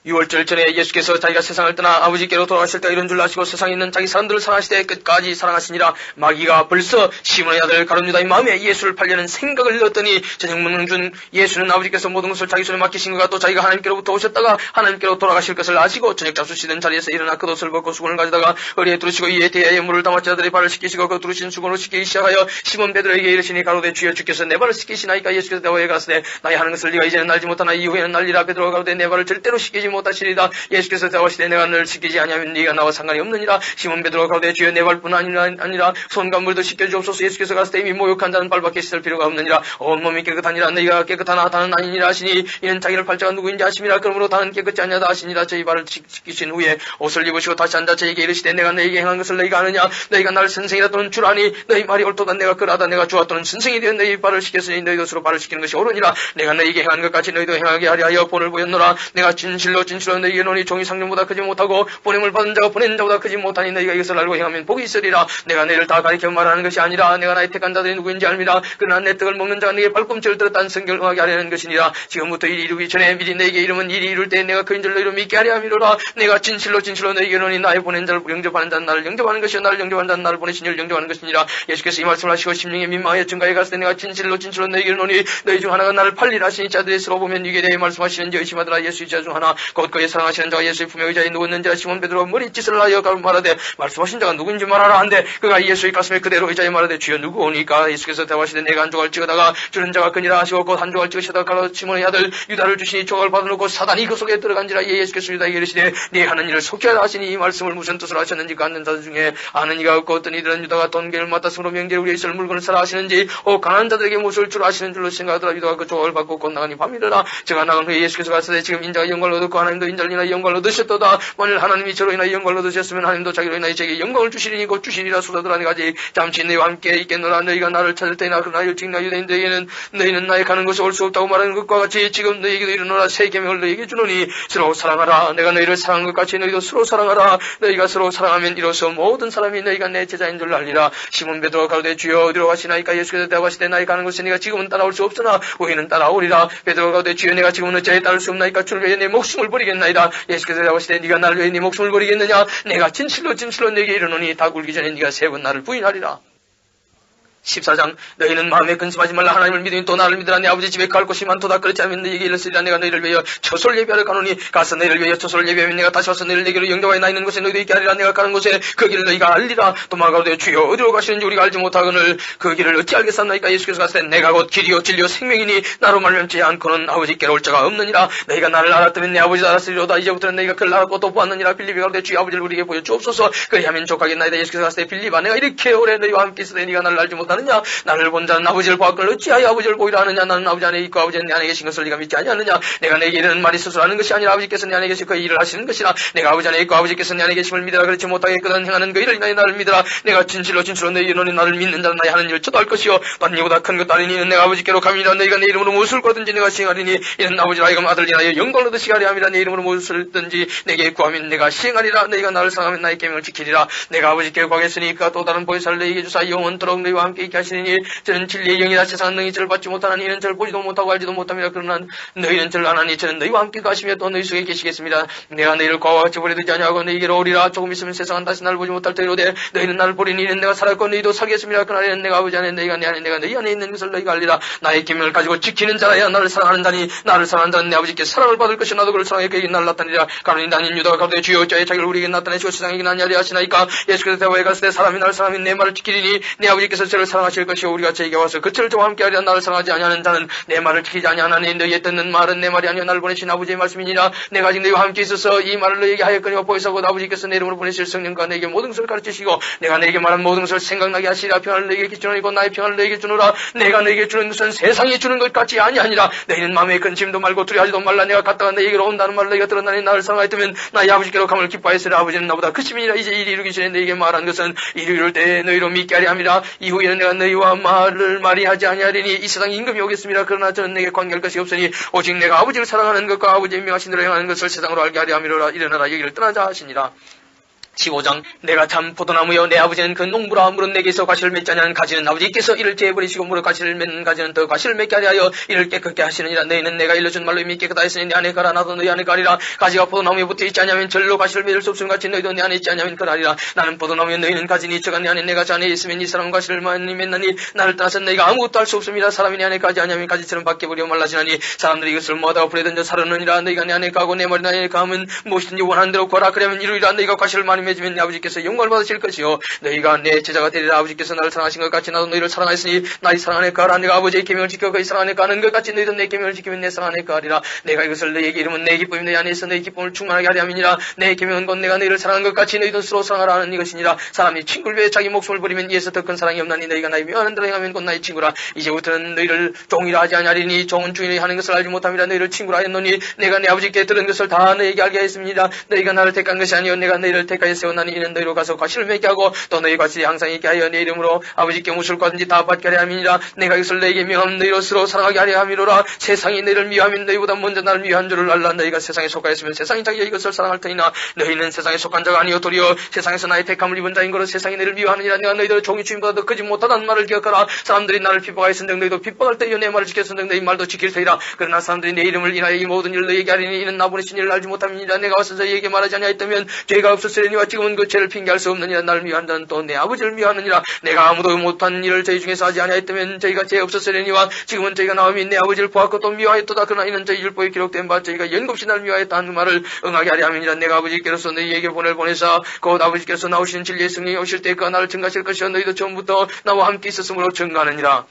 6월절 전에 예수께서 자기가 세상을 떠나 아버지께로 돌아가실 때 이런 줄 아시고 세상에 있는 자기 사람들을 사랑하시되 끝까지 사랑하시니라. 마귀가 벌써 시몬의 아들 가룟 유다의 마음에 예수를 팔려는 생각을 넣었더니 저녁 중 예수는 아버지께서 모든 것을 자기 손에 맡기신 것과 또 자기가 하나님께로부터 오셨다가 하나님께로 돌아가실 것을 아시고 저녁 잡수시던 자리에서 일어나 그 옷을 벗고 수건을 가져다가 허리에 두르시고 이에 대야에 물을 담아 제자들의 발을 씻기시고 그 두르신 수건으로 씻기기 시작하여 시몬 베드로에게 이르시니 가로되 주여 주께서 내 발을 씻기시나이까. 예수께서 대화에 가시되 나의 하는 것을 네가 이제는 알지 못하나 이후에는 알리라. 베드로가 가로되 내 발을 절대로 씻기지 못하시리다. 예수께서 대화하시되 내가 너를 씻기지 아니하면 네가 나와 상관이 없느니라. 시몬 베드로가 가로되 주여 내 발뿐 아니라 손과 물도 씻겨주옵소서. 예수께서 가시되 이미 모욕한 자는 발밖에 씻을 필요가 없느니라. 온몸이 깨끗하니라. 너희가 깨끗하나 다는 아니니라 하시니 이는 자기를 팔자가 누구인지 아심이라. 그러므로 다는 깨끗지 아니하다 하시니라. 저희 발을 씻기신 후에 옷을 입으시고 다시 앉아 저에게 이르시되 내가 너희에게 행한 것을 너희가 아느냐. 너희가 나를 선생이라 또는 줄 아니. 너희 말이 옳도다. 내가 그러하다. 내가 주와 또는 선생이 되어 너희 발을 씻겼으니 너희 것으로 발을 씻기는 것이 옳으니라. 내가 너희에게 행한 것 같이 너희도 행하게 하려 하여 본을 보였노라. 내가 진실로 너희에게 노니 종이 상령보다 크지 못하고 보냄을 받은 자가 보낸 자보다 크지 못하니 너희가 이것을 알고 행하면 복이 있으리라. 내가 너희를 다 가리켜 말하는 것이 아니라 내가 나의 택한 자들이 누구인지 알미라. 그러나 내 떡을 먹는 자가 네게 발꿈치를 들었다는 성경을 응하게 하려는 것이니라. 지금부터 일이 이루기 전에 미리 너희에게 이르면 일이 이룰 때 내가 그인 줄 너희로 믿게 하려 함이로라. 내가 진실로 너희에게 노니 나의 보낸 자를 영접하는 자는 나를 영접하는 것이요 나를 영접하는 자는 나를 보내신 이를 영접하는 것이니라. 예수께서 이 말씀을 하시고 심령에 민망하여 증가에 갔을 때 내가 진실로 너희에게 노니 너희 중 하나가 나를 팔리라 하시니 자들의 서로 보면 이게 대해 말씀하시는지 의심하더라. 예수 자 중 하나 곧 그의 사랑하시는 자가 예수의 품에 의자에 누웠는지라. 시몬 베드로가 머리짓을 하여 말하되 말씀하신 자가 누군지 말하라 한데 그가 예수의 가슴에 그대로 의자에 말하되 주여 누구오니까. 예수께서 대화하시되 내가 한 조각 찍어다가 주는 자가 그니라 하시고 곧 한 조각 찍으시다가 가로 시몬의 아들 유다를 주시니 조각을 받아놓고 사단이 그 속에 들어간지라. 예수께서 유다에게 이르시되 네 하는 일을 속여라 하시니 이 말씀을 무슨 뜻으로 하셨는지 그 앉는 자들 중에 아는 이가 없고 어떤 이들은 유다가 돈계를 맡았으므로 명제를 위해 있을 물건을 사라 하시는지 가난한 자들에게 무엇을 주라 하시는 줄로 생각하더라. 유다가 그 조각을 받고 곧 나가니 밤이르라. 제가 나간 후에 예수께서 가시되 지금 인자가 영광을 얻었고 하나님도 인자를 인하여 영광을 얻으셨도다. 만일 하나님이 저로 인하여 영광을 얻으셨으면 하나님도 자기로 인하여 제게 영광을 주시리니 곧 주시리라. 수다들아 내가 아직 잠시 너희와 함께 있겠노라. 너희가 나를 찾을 때나 그러나 일찍 나 유대인들에게는 너희는 나의 가는 곳에 올 수 없다고 말하는 것과 같이 지금 너희에게도 이르노라. 새 계명을 너희에게 주노니 서로 사랑하라. 내가 너희를 사랑한 것 같이 너희도 서로 사랑하라. 너희가 서로 사랑하면 이로써 모든 사람이 너희가 내 제자인 줄 알리라. 시몬 베드로가 가로되 주여 어디로 가시나이까. 예수께서 대답하시되 나의 가는 곳에 네가 지금은 따라올 수 없으나 후에는 따라오리라. 베드로가 가로되 주여 내가 지금은 어찌하여 따를 수 없나이까. 주를 위해 내 목숨을 버리겠나이다. 예수께서 대답하시되 네가 나를 위해 네 목숨을 버리겠느냐. 내가 진실로 너에게 이르노니 다 굴기 전에 네가 3번 나를 부인하리라. 14장 너희는 마음에 근심하지 말라. 하나님을 믿으니 또 나를 믿으라. 내 아버지 집에 갈 곳이 많도다. 그렇지 않으면 너희에게 이르시리라. 내가 너희를 위하여 처소를 예배하러 가노니 가서 너희를 위하여 처소를 예배하면 내가 다시 와서 너희를 내게로 영접하여 나 있는 곳에 너희도 있게 하리라. 내가 가는 곳에 그 길을 너희가 알리라. 또 마가로되 주여 어디로 가시는지 우리가 알지 못하거늘 그 길을 어찌 알겠사나이까. 예수께서 가시되 내가 곧 길이요 진리요 생명이니 나로 말미암지 않고는 아버지께로 올 자가 없느니라. 너희가 나를 알았다면 내 아버지도 알았으리로다. 이제부터는 너희가 그를 알았고 또 보았느니라. 빌립이 가로되 주여 아버지를 우리에게 보여주옵소서. 그리하면 족하겠나이다. 예수께서 가시되 빌립아 내가 이렇게 오래 너희와 함께 있으되 네가 나를 알지 못하느냐. 나를 본 자는 아버지를 보았거늘 어찌하여 아버지를 보이라 하느냐. 나는 아버지 안에 있고 아버지는 내 안에 계신 것을 네가 믿지 아니하느냐. 내가 내게 이르는 말이 스스로 하는 것이 아니라 아버지께서 내 안에 계시고 그 일을 하시는 것이라. 내가 아버지 안에 있고 아버지께서 내 안에 계심을 믿으라. 그렇지 못하겠거든 행하는 그 일을 인하여 나를 믿으라. 내가 진실로 너희 이르노니 나를 믿는 자는 나의 하는 일을 저도 할 것이요 난 이보다 큰 것도 아니니 이는 내가 아버지께로 가미니라. 너희가 내 이름으로 무엇을 구하든지 내가 시행하리니 이는 아버지라 하여금 아들을 인하여 영광을 얻으시게 하려 함이라. 내 이름으로 무엇을 든지 내게 구하면 내가 시행하리라. 너희가 나를 사랑하면 나의 계명을 지키리라. 내가 아버지께 구하겠으니 그가 또 다른 보혜사를 너희에게 주사 영원토록 너희와 함께 있게 하시니 저는 진리의 영이라. 세상은 너희 저를 받지 못하나니 이는 저를 보지도 못하고 알지도 못합니다. 그러나 너희는 저를 아나니 저는 너희와 함께 가시며 또 너희 속에 계시겠습니다. 내가 너희를 과와 같이 버려두지 아니하고 너희에게로 오리라. 조금 있으면 세상은 다시 나를 보지 못할 터이로되 너희는 나를 보리니 이는 내가 살았고 너희도 살겠습니다. 그날에는 내가 아버지 안에 너희가 내 안에 내가 너희 안에 있는 것을 너희가 알리라. 나의 계명을 가지고 지키는 자라야 나를 사랑하는 자니 나를 사랑하는 자는 내 아버지께 사랑을 받을 것이 나도 그를 사랑해 그에게 나를 나타내리라. 가로니 나는 유다가 가로되 주여 어찌하여 자기를 우리에게 나타내시고 세상에게 나냐리 하시나이까. 예수께서 대화에 갔을 때 사람이 나를 사랑하면 내 말을 지키리니 내 아버지께서 저를 사랑하실 것이요 우리가 저에게 와서 그처를 저와 함께 하리라. 나를 사랑하지 아니하는 자는 내 말을 지키지 아니하나니 너희의 듣는 말은 내 말이 아니요 나를 보내신 아버지의 말씀이니라. 내가 아직 너희와 함께 있어서 이 말을 너희에게 하였거니와 보혜사고 아버지께서 내 이름으로 보내실 성령과 너희에게 모든 것을 가르치시고 내가 너희에게 말한 모든 것을 생각나게 하시리라. 평안을 너희에게 주노니 곧 나의 평안을 너희에게 주노라. 내가 너희에게 주는 것은 세상이 주는 것 같이 아니하니라. 너희는 마음에 근심도 말고 두려워하지도 말라. 내가 갔다가 너희에게로 온다는 말을 너희가 들었나니 나를 사랑하였다면 나의 아버지께로 감을 기뻐하였으리라. 아버지는 나보다 크심이니라. 이제 일이 이루기 전에 너희에게 말한 것은 일이 이룰 때 너희로 믿게 하려 함이라. 이후에는 내가 너희와 말이 하지 아니하리니 이 세상 임금이 오겠습니다. 그러나 저는 내게 관계할 것이 없으니 오직 내가 아버지를 사랑하는 것과 아버지의 명하신 대로 행하는 것을 세상으로 알게 하려 함이로라. 일어나라 여기를 떠나자 하시니라. 15장 내가 참 포도나무여 내 아버지는 그 농부라. 물은 내게서 가시를 맺지 아니하는 가지는 아버지께서 이를 제해버리시고 물을 가시를 맺는 가지는 더 가시를 맺게 하려 하여 이를 깨끗게 하시느니라. 너희는 내가 일러준 말로 이미 깨끗하다 했으니 내 안에 가라. 나도 너희 안에 가리라. 가지가 포도나무에 붙어 있지 아니하면 절로 가시를 맺을 수 없음 같이 너희도 내 안에 있지 아니하면 그러하리라. 나는 포도나무여 너희는 가지니 저가 내 안에 내가 저 안에 있으면 이 사람은 가시를 많이 맺나니 나를 떠나서 너희가 아무것도 할 수 없습니다. 사람이 내 안에 가지 아니하면 가지처럼 밖에버려 말라지나니 사람들이 이것을 모아다가 불에 던져 사르느니라. 너희가 내 안에 가고 내 말이 내 안에 가면 무엇이든지 원하는 대로 구하라. 그러면 이루리라. 너희가 가시를 많이 맺으면 내 아버지께서 영광을 받으실 것이요 너희가 내 제자가 되리라. 아버지께서 나를 사랑하신 것 같이 나도 너희를 사랑하였으니 나의 사랑 안에 가라. 내가 아버지의 계명을 지켜 그의 사랑 안에 가는 것 같이 너희도 내 계명을 지키면 내 사랑 안에 가리라. 내가 이것을 너희에게 이름은 내 기쁨이 너희 안에 있어 너희 기쁨을 충만하게 하려 함이니라. 내 계명은 곧 내가 너희를 사랑하는 것 같이 너희도 서로 사랑하라 하는 이것이니라. 사람이 친구를 위해 자기 목숨을 버리면 이에서 더 큰 사랑이 없나니 너희가 나의 명하는 대로 행하면 곧 나의 친구라. 이제부터는 너희를 종이라 하지 아니하리니 종은 주인이 하는 것을 알지 못함이라. 너희를 친구라 하였노니 내가 내 아버지께 들은 것을 다 너희에게 알게 하였습니다. 너희가 나를 택한 것이 아니요 내가 너희를 택하여 세웠나니 이는 너희로 가서 과실을 맺게 하고 또 너희 과실이 항상 있게 하여 내 이름으로 아버지께 무엇을 구하든지 다 받게 하려 함이니라. 내가 이것을 너희에게 명하면 너희로 서로 사랑하게 하려 함이로라. 세상이 너희를 미워하면 너희보다 먼저 나를 미워한 줄을 알라. 너희가 세상에 속하였으면 세상이 자기가 이것을 사랑할 터이나 너희는 세상에 속한 자가 아니요 도리어 세상에서 나의 택함을 입은 자인 거로 세상이 너희를 미워하느니라. 내가 너희들을 종이 주인보다 더 크지 못하다는 말을 기억하라. 사람들이 나를 핍박하였은즉 너희도 핍박할 때여 내 말을 지켰은즉 너희 말도 지킬 터이라. 그러나 사람들이 내 이름을 인하여 이 모든 일을 너희에게 하리니 이는 나 보내신 일을 알지 못함이니라. 내가 와서 저희에게 말하지 아니하였다면 죄가 없었으려니와 내가 지금은 그 죄를 핑계할 수 없느니라. 나를 미워하는 자는 또 내 아버지를 미워하느니라. 내가 아무도 못한 일을 저희 중에서 하지 아니하였다면 저희가 죄 없었으려니와 지금은 저희가 나오면 내 아버지를 보았고 또 미워하였도다. 그러나 이는 저희 율법에 기록된 바 저희가 연급시 나를 미워하였다 하는 말을 응하게 하려 함이니라. 내가 아버지께로서 너희에게 보내사 곧 아버지께서 나오시는 진리의 승리 오실 때 그가 나를 증가하실 것이요 너희도 처음부터 나와 함께 있었으므로 증가하느니라.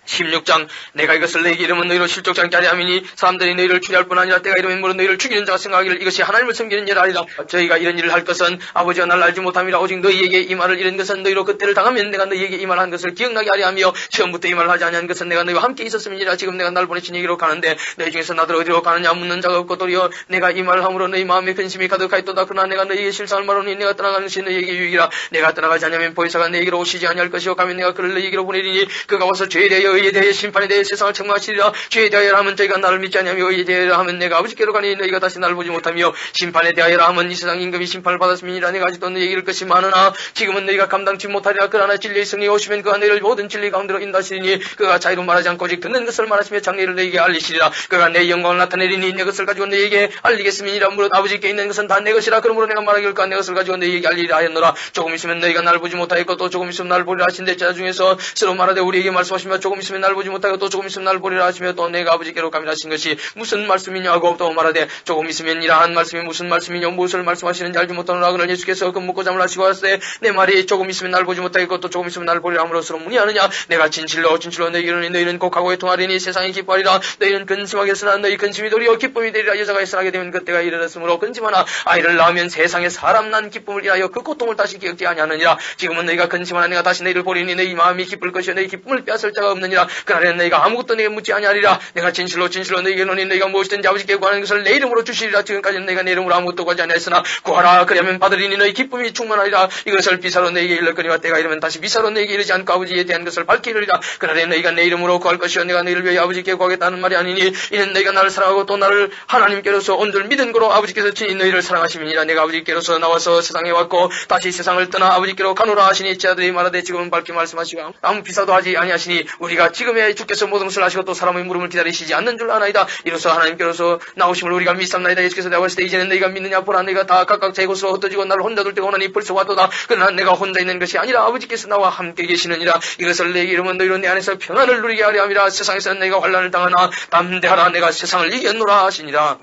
16장 내가 이것을 너희에게 이름은 너희로 실족지 않게 하려 함이니 사람들이 너희를 추리할 뿐 아니라 때가 이르면 물론 너희를 죽이는 자가 생각하기를 이것이 하나님을 섬기는 일 아니라 저희가 이런 일을 할 것은 아버지가 나를 알지 못함이라. 오직 너희에게 이 말을 이런 것은 너희로 그때를 당하면 내가 너희에게 이 말을 한 것을 기억나게 하려 하며 처음부터 이 말을 하지 아니한 것은 내가 너희와 함께 있었음이니라. 지금 내가 나를 보내신 얘기로 가는데 너희 중에서 나들 어디로 가느냐 묻는 자가 없고 도리어 내가 이 말을 함으로 너희 마음에 근심이 가득하였도다. 그러나 내가 너희에게 실상을 말하니 내가 떠나가는 것이 너희에게 유익이라. 내가 떠나가지 않으면 보혜사가 너희에게로 오시지 아니할 것이요 가면 내가 그를 너희에게로 보내리니 그가 와서 죄에 대하여 의에 대하여 심판에 대해 세상을 책망하시리라. 죄에 대하여라 하면 저희가 나를 믿지 아니하며 의에 대하여라 하면 내가 아버지께로 가니 너희가 다시 나를 보지 못하며 심판에 대하여라 하면 이 세상 임금이 심판을 받았음이니라. 내가 아직도 너희에게 이를 것이 많으나 지금은 너희가 감당치 못하리라. 그러나 진리의 승리 오시면 그가 너희를 모든 진리 가운데로 인도하시리니 그가 자유로 말하지 않고 오직 듣는 것을 말하시며 장래를 너희에게 알리시리라. 그가 내 영광을 나타내리니 내 것을 가지고 너희에게 알리겠음이니라. 무릇 아버지께 있는 것은 다 내 것이라. 그러므로 내가 말하기를 내 것을 가지고 너희에게 알리리라 하였노라. 조금 있으면 너희가 나를 보지 못하겠고 또 조금 있으면 나를 보리라 하신대. 자 중에서 서로 말하되 우리에게 말씀하시며 조금 있으면 나를 보지 못하고 또 조금 있으면 나를 보리라 하시며 또 내가 아버지께로 가미라 하신 것이 무슨 말씀이냐고 또 말하되 조금 있으면 이라 한 말씀이 무슨 말씀이냐 무엇을 말씀하시는지 알지 못하노라. 그러나 예수께서 그 묻고 잠을 하시고 하시되 내 말이 조금 있으면 나를 보지 못하겠고 또 조금 있으면 나를 보리라 함으로 서로 문의하느냐. 내가 진실로 너희에게 이르니 너희는 곡하고 애통하리니 세상이 기뻐하리라. 너희는 근심하겠으나 너희 근심이 도리어 기쁨이 되리라. 여자가 일어나게 되면 그때가 이르렀으므로 근심하나 아이를 낳으면 세상에 사람 난 기쁨을 인하여 그 고통을 다시 기억지 아니하느니라. 지금은 너희가 근심하나 내가 다시 너희를 보리니 너희 마음이 기쁠 것이요 너희 기쁨을 빼앗을 자가 없느니라. 그날에는 너희가 아무것도 내게 묻지 아니하리라. 내가 진실로 너희에게 이르노니 너희가 무엇이든지 아버지께 구하는 것을 내 이름으로 주시리라. 지금까지는 너희가 내 이름으로 아무것도 구하지 아니하였으나 구하라 그리하면 받으리니 너희 기쁨이 충만하리라. 이것을 비사로 너희에게 일렀거니와 때가 이르면 다시 비사로 너희에게 이르지 않고 아버지에 대한 것을 밝히 이르리라. 그날에 너희가 내 이름으로 구할 것이요 내가 너희를 위하여 아버지께 구하겠다는 말이 아니니 이는 너희가 나를 사랑하고 또 나를 하나님께로서 온줄 믿은 거로 아버지께서 친히 너희를 사랑하심이니라. 내가 아버지께로서 나와서 세상에 왔고 다시 세상을 떠나 아버지께로 가노라 하시니 제자들이 말하되 지금은 밝게 말씀하시고 아무 비사도 하지 아니하시니 우리가 지금에 주께서 모든 것을 하시고 또 사람의 물음을 기다리시지 않는 줄 아나이다. 이로써 하나님께로서 나오심을 우리가 믿삼나이다. 예수께서 내가 왔을 때 이제는 너희가 믿느냐 보라. 너희가 다 각각 제 곳으로 흩어지고 나를 혼자 둘 때가 오나니 벌써 왔도다. 그러나 내가 혼자 있는 것이 아니라 아버지께서 나와 함께 계시느니라. 이것을 내게 이르면 너희로 내 안에서 평안을 누리게 하려 함이라. 세상에서는 내가 환난을 당하나 담대하라. 내가 세상을 이겼노라 하시니라.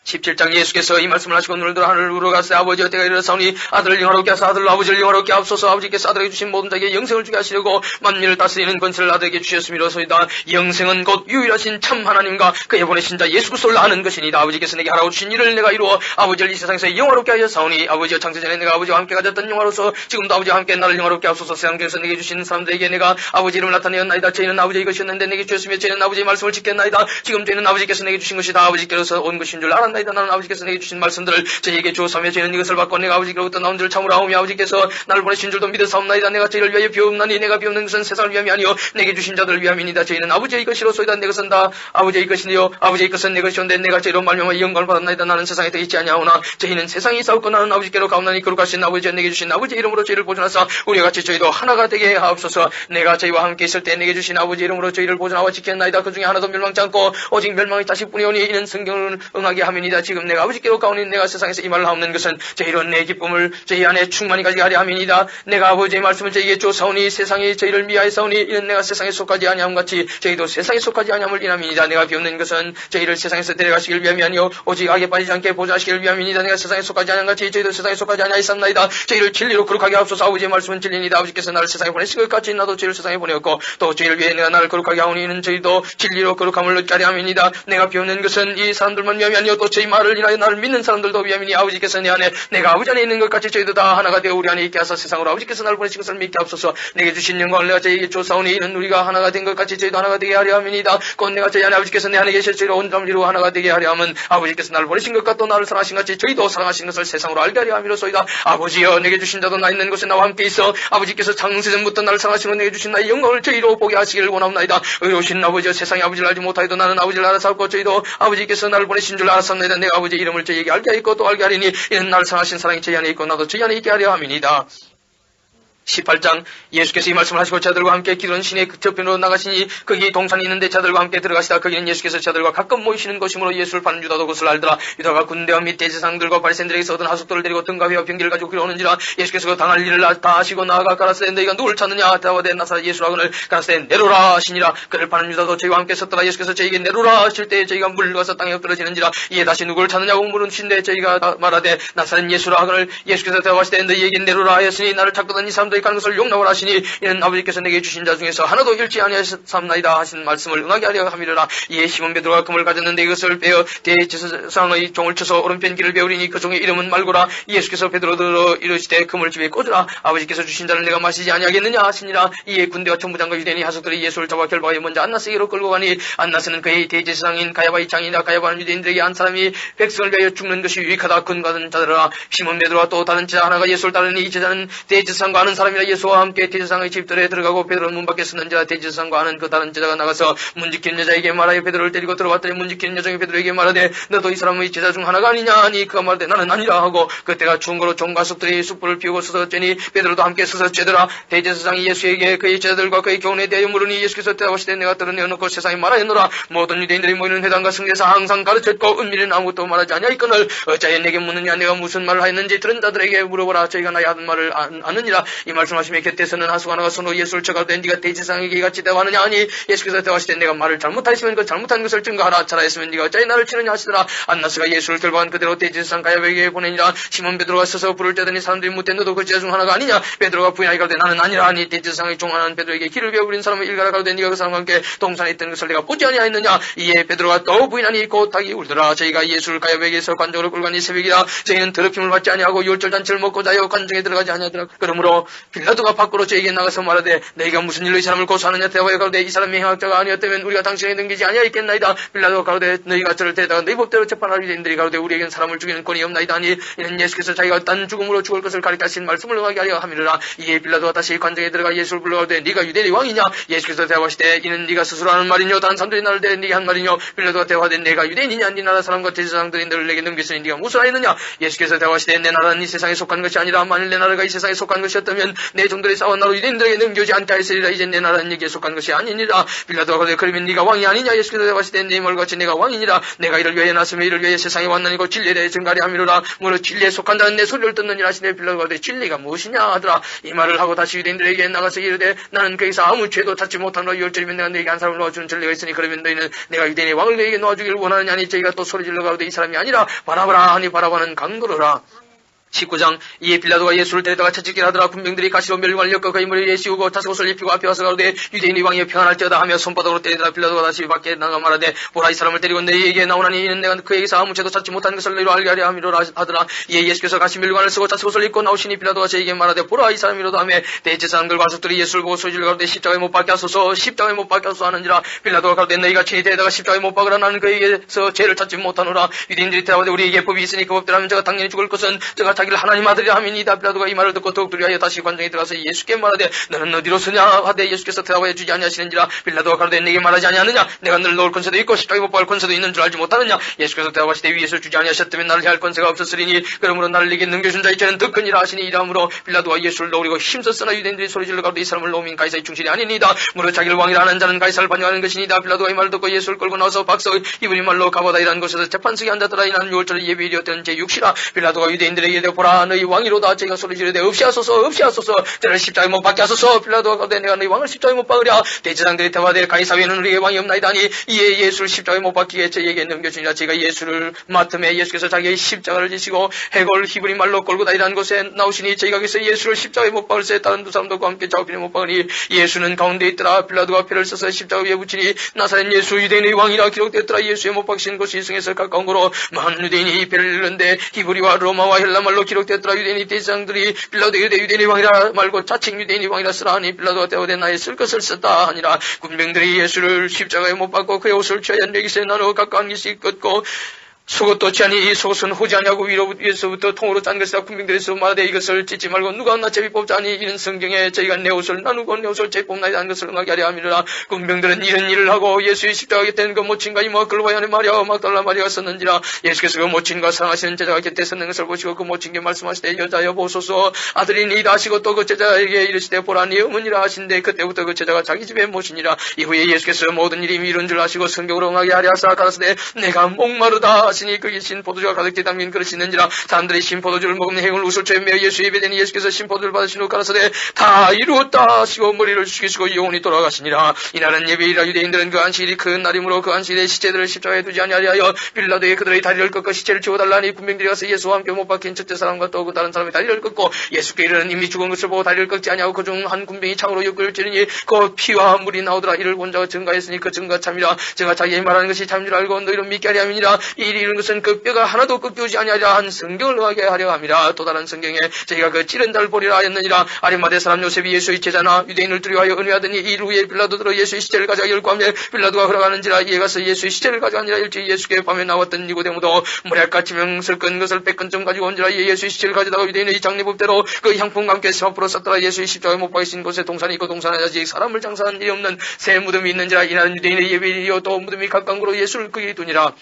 17장 예수께서 이 말씀을 하시고 눈을 들어 하늘을 우러가시되 아버지여 때가 이르렀사오니 아들을 영화롭게 하사 아들로 아버지를 영화롭게 하옵소서. 아버지께서 아들에게 주신 모든 자에게 영생을 주게 하시려고 만민을 다스리는 권세를 아들에게 주셨음이로소이다. 영생은 곧 유일하신 참 하나님과 그의 보내신 자 예수 그리스도를 아는 것이니이다. 아버지께서 내게 하라고 주신 일을 내가 이루어 아버지를 이 세상에서 영화롭게 하였사오니 아버지여 창세전에 내가 아버지와 함께 가졌던 영화로서 지금도 아버지와 함께 나를 영화롭게 하옵소서. 세상 중에서 내게 주신 사람들에게 내가 아버지 이름을 나타내었나이다. 저희는 아버지의 것이었는데 내게 주셨으며 저희는 아버지의 말씀을 지켰나이다. 지금 저희는 아버지께서 내게 주신 것이 다 아버지께로서 온 것인 줄 알았나이다. 나는 아버지께서 내게 주신 말씀들을 저희에게 주었사며 저희는 이것을 받고 내가 아버지께로부터 나온 줄 참으로 아오며 아버지께서 나를 보내신 줄도 믿으사옵나이다. 내가 저희를 위하여 비옵나니 내가 비옵는 것은 세상을 위함이 아니요 내게 주신 자들을 위함이니이다. 저희는 아버지의 것이로소이다. 내 것은 다 아버지의 것이니요 아버지의 것은 내 것이온데 내가 저희로 말미암아 영광을 받았나이다. 나는 세상에 더 있지 아니하오나 저희는 세상이 있사옵고 나는 아버지께로 가옵나니 거룩하신 아버지여 내게 주신 아버지의 이름으로 저희를 보존하사 우리와 같이 저희도 하나가 되게 하옵소서. 내가 저희와 함께 있을 때 내게 주신 아버지의 이름으로 저희를 보존하고 지켰나이다. 그 중에 하나도 멸망치 않고 오직 멸망의 자식뿐이오니 이는 성경을 응하게 함이니이다. 지금 내가 아버지께로 가오니 내가 세상에서 이 말을 하옵는 것은 저희로 내 기쁨을 저희 안에 충만히 가지게 하려 함이니이다. 내가 아버지의 말씀을 저희에게 주사오니 세상이 저희를 미하였사오니 이는 내가 세상에 속하지 아니함 같이 저희도 세상에 속하지 아니함을 인함이니이다. 내가 비옵는 것은 저희를 세상에서 데려가시길 위함이 아니요 오직 악에 빠지지 않게 보좌하시길 위함이니이다. 내가 세상에 속하지 아니함 같이 저희도 세상에 속하지 아니하였사옵나이다. 저희를 진리로 거룩하게 하옵소서. 아버지의 말씀은 진리니이다. 아버지께서 나를 세상에 보내신 것 같이 나도 저희를 세상에 보내었고 또 저희를 위해 내가 나를 거룩하게 하오니 이는 저희도 진리로 거룩함을 얻게 하려 함이니이다. 내가 비옵는 것은 이 사람들만 위함이 아니요 또 저희 말을 인하여 나를 믿는 사람들도 위함이니 아버지께서 내 안에 내가 아버지 안에 있는 것 같이 저희도 다 하나가 되어 우리 안에 있게 하사 세상으로 아버지께서 나를 보내신 것을 믿게 하옵소서. 내게 주신 영광을 내가 저희에게 주사오니 이는 우리가 하나가 된 것 같이 저희도 하나가 되게 하려 함이니이다. 곧 내가 저희 안에 아버지께서 내 안에 계실 저희로 온전함을 이루어 하나가 되게 하려 함은 아버지께서 나를 보내신 것과 또 나를 사랑하신 같이 저희도 사랑하신 것을 세상으로 알게 하려 함이로소이다. 아버지여 내게 주신 자도 나 있는 곳에 나와 함께 있어 아버지께서 창세전부터 나를 사랑하시고 내게 주신 나의 영광을 저희로 보게 하시기를 원하옵나이다. 의로우신 아버지여 세상에 아버지를 알지 못하여도 나는 아버지를 알아사옵고 저희도 아버지께서 나를 보내신 줄 알았사옵나이다. 내가 아버지의 이름을 저희에게 알게 하였고 또 알게 하리니 이는 나를 사랑하신 사랑이 저희 안에 있고 나도 저희 안에 있게 하려 함이니이다. 18장 예수께서 이 말씀을 하시고 자들과 함께 기도하는 신의 저편으로 나가시니 거기 동산이 있는데 자들과 함께 들어가시다 거기는 예수께서 자들과 가끔 모이시는 것이므로 예수를 파는 유다도 그것을 알더라. 유다가 군대와 및 대제사장들과 바리새인들에게서 얻은 하숙들을 데리고 등가위와 병기를 가지고 그려오는지라. 예수께서 그 당할 일을 다 하시고 나아가 가라사대 너희가 누구를 찾느냐 대답하되 나사렛 예수라 하거늘 가라사대 내로라 하시니라. 그를 파는 유다도 저희와 함께 섰더라. 예수께서 저희에게 내로라 하실 때 저희가 물러가서 땅에 엎드러지는지라. 이에 다시 누구를 찾느냐고 물으신데 저희가 말하되 나사렛 예수라 하거늘 예수께서 대답하시되 너희에게 내로라 하였으니 나를 찾거든 이 사람들이 가는 것을 용납하라 하시니 이는 아버지께서 내게 주신 자 중에서 하나도 잃지 아니하였사옵나이다 하신 말씀을 응하게 하려 함이로라. 이에 시몬 베드로가 금을 가졌는데 이것을 베어 대제사장의 종을 쳐서 오른편 길을 베으리니 그 종의 이름은 말고라. 예수께서 베드로들어 이르시되 금을 집에 꽂으라. 아버지께서 주신 자를 내가 마시지 아니하겠느냐 하시니라. 이에 군대와 천부장과 유대인이 하숙들이 예수를 잡아 결박하여 먼저 안나스에게로 끌고 가니 안나스는 그의 대제사장인 가야바의 장이나 가야바는 유대인들에게 한 사람이 백성을 위하여 죽는 것이 유익하다 근거하던 자들아. 시몬 베드로와 또 다른 제자 하나가 예수를 따르니 이 제자는 대제사장과 아는 사람이라. 예수와 함께 대제사장의 집들에 들어가고 베드로는 문 밖에 서는지라. 대제사장과 아는 그 다른 제자가 나가서 문 지키는 여자에게 말하여 베드로를 데리고 들어왔더니 문 지키는 여종이 베드로에게 말하되 너도 이 사람의 제자 중 하나가 아니냐 하니 그가 말하되 나는 아니라 하고 그때가 추운 거로 종과 숙들이 숯불을 피우고 서서 쬐니 베드로도 함께 서서 쬐더라. 대제사장이 예수에게 그의 제자들과 그의 교훈에 대하여 물으니 예수께서 대답하시되 내가 드러내어놓고 세상에 말하였노라. 모든 유대인들이 모이는 회당과 승리에서 항상 가르쳤고 은밀히는 아무것도 말하지 아니하였거늘 어찌하여 내게 묻느냐. 내가 무슨 말을 하였는지 들은 자들에게 물어보라. 저희가 나의 하는 말을 아느니라. 이 말씀하시며 곁에서는 하수가 하나가 손으로 예수를 쳐가되 네가 대제사장에게 같이 대화하느냐 하니 예수께서 대답하시되 내가 말을 잘못하였으면 그 잘못한 것을 증거하라. 잘하였으면 네가 어찌하여 나를 치느냐 하시더라. 안나스가 예수를 결박한 그대로 대제사장 가야바에게 보내니라. 시몬 베드로가 서서 불을 떼더니 사람들이 묻되 너도 그 제자 중 하나가 아니냐. 베드로가 부인하여 가로되 나는 아니라 하니 대제사장의 종 하나는 베드로에게 길을 베어버린 사람을 일가라 가로되 네가 그 사람과 함께 동산에 있던 것을 내가 보지 아니하였느냐. 이에 베드로가 또 부인하니 곧 닭이 울더라. 저희가 예수를 가야바에게서 관정으로 끌고 가니 새벽이라. 저희는 더럽힘을 받지 아니하고 유월절잔치를 먹고 자여 관정에 들어가지 아니하더라. 그러므로 빌라도가 밖으로 저에게 나가서 말하되 너희가 무슨 일로 이 사람을 고소하느냐. 대답하여 가로되 이 사람이 행악자가 아니었다면 우리가 당신에게 넘기지 아니하였겠나이다. 빌라도가 가로되 너희가 저를 데려다가 너희 법대로 재판할 유대인들이 가로되 우리에겐 사람을 죽이는 권이 없나이다 하니 이는 예수께서 자기가 어떤 죽음으로 죽을 것을 가리키신 말씀을 응하게 하려 함이로라. 이에 빌라도가 다시 관정에 들어가 예수를 불러가로되 네가 유대인의 왕이냐. 예수께서 대답하시되 이는 네가 스스로 하는 말이뇨 다른 사람들이 나를 대해 네게 한 말이뇨. 빌라도가 대답하되 내가 유대인이냐. 네 나라 사람과 대제사장들이 너를 내게 넘겼으니 네가 무슨 하였느냐. 예수께서 대답하시되 내 나라는 이 세상에 속한 것이 아니라 만일 내 나라가 이 세상에 속한 것이었다면 내 종들이 싸워 나로 유대인들에게 넘겨지 않게 하였으리라. 이제 내 나라는 여기에 속한 것이 아니니라. 빌라도가 그러되 그러면 네가 왕이 아니냐. 예수께서 대답하시되 네 말같이 내가 왕이니라. 내가 이를 위하여 났으며 이를 위하여 세상에 왔나니고 진리에 대해 증가리 함이로라. 무릇 진리에 속한 자는 내 소리를 듣느니라 하시되 빌라도가 그러되 진리가 무엇이냐 하더라. 이 말을 하고 다시 유대인들에게 나가서 이르되 나는 거기서 아무 죄도 찾지 못하노라. 유월절이면 내가 너에게 한 사람을 놓아주는 전례가 있으니 그러면 너희는 내가 유대인의 왕을 너에게 놓아주기를 원하느냐 하니 저희가 또 소리질러 가로되 이 사람이 아니라 바라바라 하니 바라바는 강도로라. 19장 이에 빌라도가 예수를 데려다가 채찍질 하더라. 군병들이 가시로 멸관을 엮어 그의 머리에 씌우고 자석옷을 입히고 앞에 와서 가로되 유대인의 왕이 평안할지어다 하며 손바닥으로 때리더라. 빌라도가 다시 밖에 나가 말하되 보라 이 사람을 데리고 너희에게 나오나니 이는 내가 그에게서 아무 죄도 찾지 못한 것을 너희로 알게 하려 함이로라 하더라. 이에 예수께서 가시 멸관을 쓰고 자석옷을 입고 나오시니 빌라도가 저에게 말하되 보라 이 사람이로다 하며 대제사장들과 가족들이 예수를 보고 소리질러 가로되 십자가에 못 박게 하소서 십자가에 못 박게 하소서 하는지라. 빌라도가 가로되 너희가 친히 데려다가 십자가에 못 박으라. 나는 그에게서 죄를 찾지 못하노라. 유대인들이 대답하되 우리에게 법이 있으니 그 법대로 하면 저가 당연히 죽을 것은 저가 자기를 하나님 아들이라 하미니이다. 빌라도가 이 말을 듣고 더욱 두려워하여 다시 관정에 들어가서 예수께 말하되 너는 어디로 서냐 하되 예수께서 대답하여 주지 아니하시는지라. 빌라도가 가로되 내게 말하지 아니하느냐. 내가 너를 놓을 권세도 있고 십자가에 못 박을 권세도 있는 줄 알지 못하느냐. 예수께서 대답하시되 위에서 주지 아니하셨다면 나를 해할 권세가 없었으리니 그러므로 나를 네게 넘겨준 자의 죄는 더 크니라 하시니 이러므로 빌라도가 예수를 놓으려고 힘썼으나 유대인들이 소리질러 가로되 이 사람을 놓으면 가이사의 충실이 아니니이다. 무릇 자기를 왕이라 하는 자는 가이사를 반영하는 것이니이다. 빌라도가 이 말을 듣고 예수를 끌고 나와서 박석 이분이 말로 가보다이라는 곳에서 재판석에 앉았더라. 이는 유월절의 예비일이었던 제6시라. 빌라도가 유대인들에게 이르되 보라 너희 왕이로다. 저희가 소리지르되 없이 하소서 없이 하소서 저를 십자가에 못 박게 하소서. 빌라도가 가로되 내가 너희 왕을 십자가에 못 박으랴. 대제사장들이 대화되 가이사 외에는 우리에게 왕이 없나이다 하니 이에 예수를 십자가에 못 박기에 저희에게 넘겨주니라. 제가 예수를 맡음에 예수께서 자기의 십자가를 지시고 해골 히브리 말로 골고다이라는 곳에 나오시니 저희가 거기서 예수를 십자가에 못 박을새 다른 두 사람들과 함께 작업비에 못 박으니 예수는 가운데 있더라. 빌라도가 표를 써서 십자가 위에 붙이니 나사렛 예수 유대인의 왕이라 기록되었더라. 예수의 못 박히신 곳이 성에서 가까운 거로 많은 유대인이 표를 읽는데 히브리와 로마와 헬라말로 기록되었더라. 유대인이 대제사장들이 빌라도에게 유대인의 왕이라 말고 자칭 유대인의 왕이라 쓰라 하니 빌라도가 대오되 나의 쓸 것을 썼다 하니라. 군병들이 예수를 십자가에 못 박고 그의 옷을 취하여 4깃에 나누어 각각 한 깃씩 걷고 속옷도 찌하니 이 속옷은 호지 아니하고 위로부터 통으로 짠 것이다. 군병들에서 말하되 이것을 찢지 말고 누가 나 제비 뽑자니 이런 성경에 저희가 내 옷을 나누고 내 옷을 제비 뽑나이다 하는 것을 응하게 하려 함이라. 군병들은 이런 일을 하고 예수의 십자가 곁에 그 모친과 이모가 글로바이 안에 마리아와 막달라 마리아가 섰는지라. 예수께서 그 모친과 사랑하시는 제자가 곁에 섰는 것을 보시고 그 모친께 말씀하시되 여자여 보소서 아들이니이다 하시고 또 그 제자에게 이르시되 보라 네 어머니라 하신데 그때부터 그 제자가 자기 집에 모시니라. 이후에 예수께서 모든 일이 이룬 줄 아시고 성경으로 응하게 하려 하사 가라사대 내가 목마르다 하시니 거기 신 포도주가 가득히 담긴 그릇이 있는지라. 사람들이 신 포도주를 먹으면 행을 웃을 죄 매어 예수 예배 되니 예수께서 신 포도주를 받으신 후 가라사대 다 이루었다 하시고 머리를 숙이시고 영원히 돌아가시니라. 이날은 예배일이라. 유대인들은 그 안식일이 큰 날이므로 그 안식일에 시체들을 십자가에 두지 아니하여 빌라도에 그들의 다리를 꺾어 시체를 치워달라니 군병들이 가서 예수와 함께 못 박힌 첫째 사람과 또 그 다른 사람의 다리를 꺾고 예수께 이르는 이미 죽은 것을 보고 다리를 꺾지 아니하고 그 중 한 군병이 창으로 옆구리를 찌르니 그 피와 물이 나오더라. 이를 본 자가 증가했으니 그 증가 참이라. 제가 자기의 말하는 것이 참인 줄 알고 너희를 믿게 하려 함이니라. 이 일이 이룬 것은 그 뼈가 하나도 꺾이지 아니하리라 한 성경을 응하게 하려 함이라. 또 다른 성경에 저희가 그 찌른 자를 보리라 하였느니라. 아리마대 사람 요셉이 예수의 제자나 유대인을 두려워하여 은혜하더니 이 일 후에 빌라도 들어 예수의 시체를 가져가 열구하며 빌라도가 허락하는지라. 이에 가서 예수의 시체를 가져가니라. 일찍 예수께 밤에 나왔던 니고데모도 모략같이 명슬 끈 것을 100근쯤 가지고 온지라. 이에 예수의 시체를 가져다가 유대인의 장례법대로 그 향품과 함께 세마포로 쌌더라. 예수의 십자가에 못 박히신 곳에 동산이 있고 동산에 아직 사람을 장사한 일이 없는 새 무덤이 있는지라. 이날은 유대인의 예배일이요 또 무덤이 각각으로 예수를 거기에 두니라.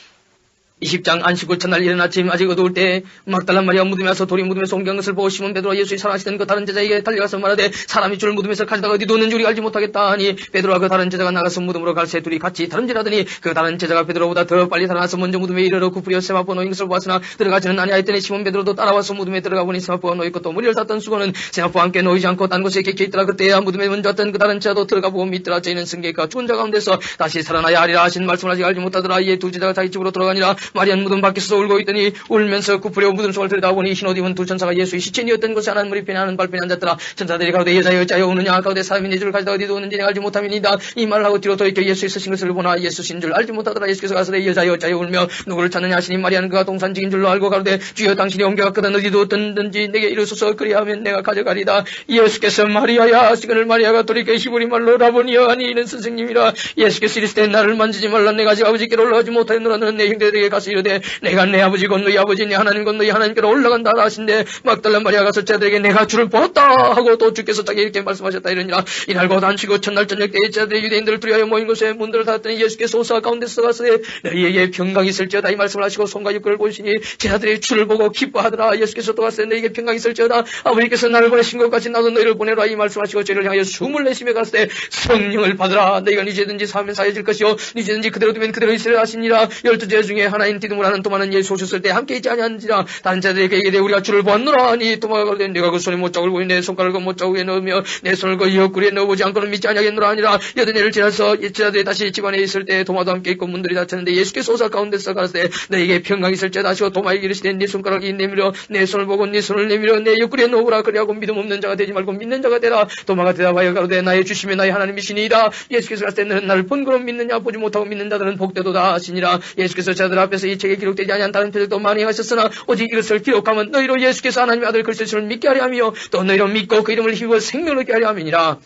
20장 안식 후 첫날 이른 아침 아직 어두울 때 막달라 마리아 무덤에 와서 돌이 무덤에서 옮긴 것을 보고 시몬 베드로와 예수의 사랑하시던 그 다른 제자에게 달려가서 말하되 사람이 줄을 무덤에서 가져다가 어디 뒀는지 우리 알지 못하겠다 하니 베드로와 그 다른 제자가 나가서 무덤으로 갈새 둘이 같이 다름질하더니 그 다른 제자가 베드로보다 더 빨리 살아나서 먼저 무덤에 이르러 구부려 세마포 놓인 것을 보았으나 들어가지는 아니하였더니 시몬 베드로도 따라와서 무덤에 들어가 보니 세마포가 놓였고 또 머리를 샀던 수건은 세마포와 함께 놓이지 않고 딴 곳에 객혀 있더라. 그때야 무덤에 먼저 왔던 그 다른 제자도 들어가 보고 믿더라. 저희는 승객과 죽은 자 가운데서 다시 살아나야 하리라 하신 말씀을 아직 알지 못하더라. 이에 두 제자가 자기 집으로 돌아가니라. 마리아는 무덤 밖에서 울고 있더니 울면서 구부려 무덤 속을 들여다보니 흰 옷 입은 두 천사가 예수의 시체니었던 것이 하나는 머리편에 하나는 발편에 앉았더라. 천사들이 가로되 여자여 어찌하여 우느냐. 가로되 사람이 네 줄을 가져다 어디 두었는지 내가 알지 못함이니이다. 이 말을 하고 뒤로 돌이켜 예수의 서신 것을 보나 예수신 줄 알지 못하더라. 예수께서 가서되 여자여 어찌하여 울며 누구를 찾느냐 하시니 마리아는 그가 동산직인 줄로 알고 가로되 주여 당신이 옮겨갔거든 어디 두었든지 내게 이르소서 그리하면 내가 가져가리다. 예수께서 마리아야 하시거늘 마리아가 돌이켜 히브리 말로 라보니여 하니 이는 선생님이라. 예수께서 이르시되 나를 만지지 말라. 내가 아직 아버지께로 올라가지 못하였노라. 너는 내 형제들에게 가서 이르되 내가 내 아버지 곧 너희 아버지 내 하나님 곧 너희 하나님께로 올라간다 하신데 막달라 마리아가 제자들에게 내가 주를 보았다 하고 또 주께서 자기 이렇게 말씀하셨다 이러니라. 이날 곧 안식후 첫날 저녁 때에 제자들이 유대인들을 두려워하여 모인 곳에 문들을 닫았더니 예수께서 오사 가운데서 가서되 너희에게 평강이 있을지어다 이 말씀을 하시고 손과 옆구리를 보시니 제자들이 주를 보고 기뻐하더라. 예수께서 또 가서되 너희에게 평강이 있을지어다 아버지께서 나를 보내신 것 같이 나도 너희를 보내라 이 말씀하시고 저희를 향하여 숨을 내쉬며 가서되 성령을 받으라. 너희가 니제든지 사하면 사해질 것이요 니제든지 그대로 두면 그대로 있으라 하시니라. 12제자 중에 하나인 디두모라는 도마는 예수 오셨을 때 함께 있지 아니한지라. 다른 자들에게 이르되 우리가 주를 보았노라 하니 도마가 가로되 내가 그 손에 못자국을 보니 내 손가락을 못자국에 넣으며 내 손을 그 옆구리에 넣어보지 않고는 믿지 아니하겠노라 하니라. 8일을 지나서 제자들이 다시 집안에 있을 때 도마도 함께 있고 문들이 닫혔는데 예수께서 오사 가운데서 가라사대 너에게 평강이 있을지어다 하시고 도마에게 이르시되 네 손가락이 내밀어 내 손을 보고 네 손을 내밀어 내 옆구리에 넣으라. 그리하고 믿음 없는 자가 되지 말고 믿는 자가 되라. 도마가 대답하여 가로되 나의 주심이 나의 하나님이시니이다. 예수께서 가라사대 너는 나를 본거로 믿느냐. 보지 못하고 믿는 자들은 복되도다 하시니라. 예수께서 자들 앞에서 이 책에 기록되지 아니한 다른 표적도 많이 하셨으나 오직 이것을 기록하면 너희로 예수께서 하나님의 아들 그리스도를 믿게 하려 하며 또 너희로 믿고 그 이름을 힘입어 생명을 얻게 하려 함이니라.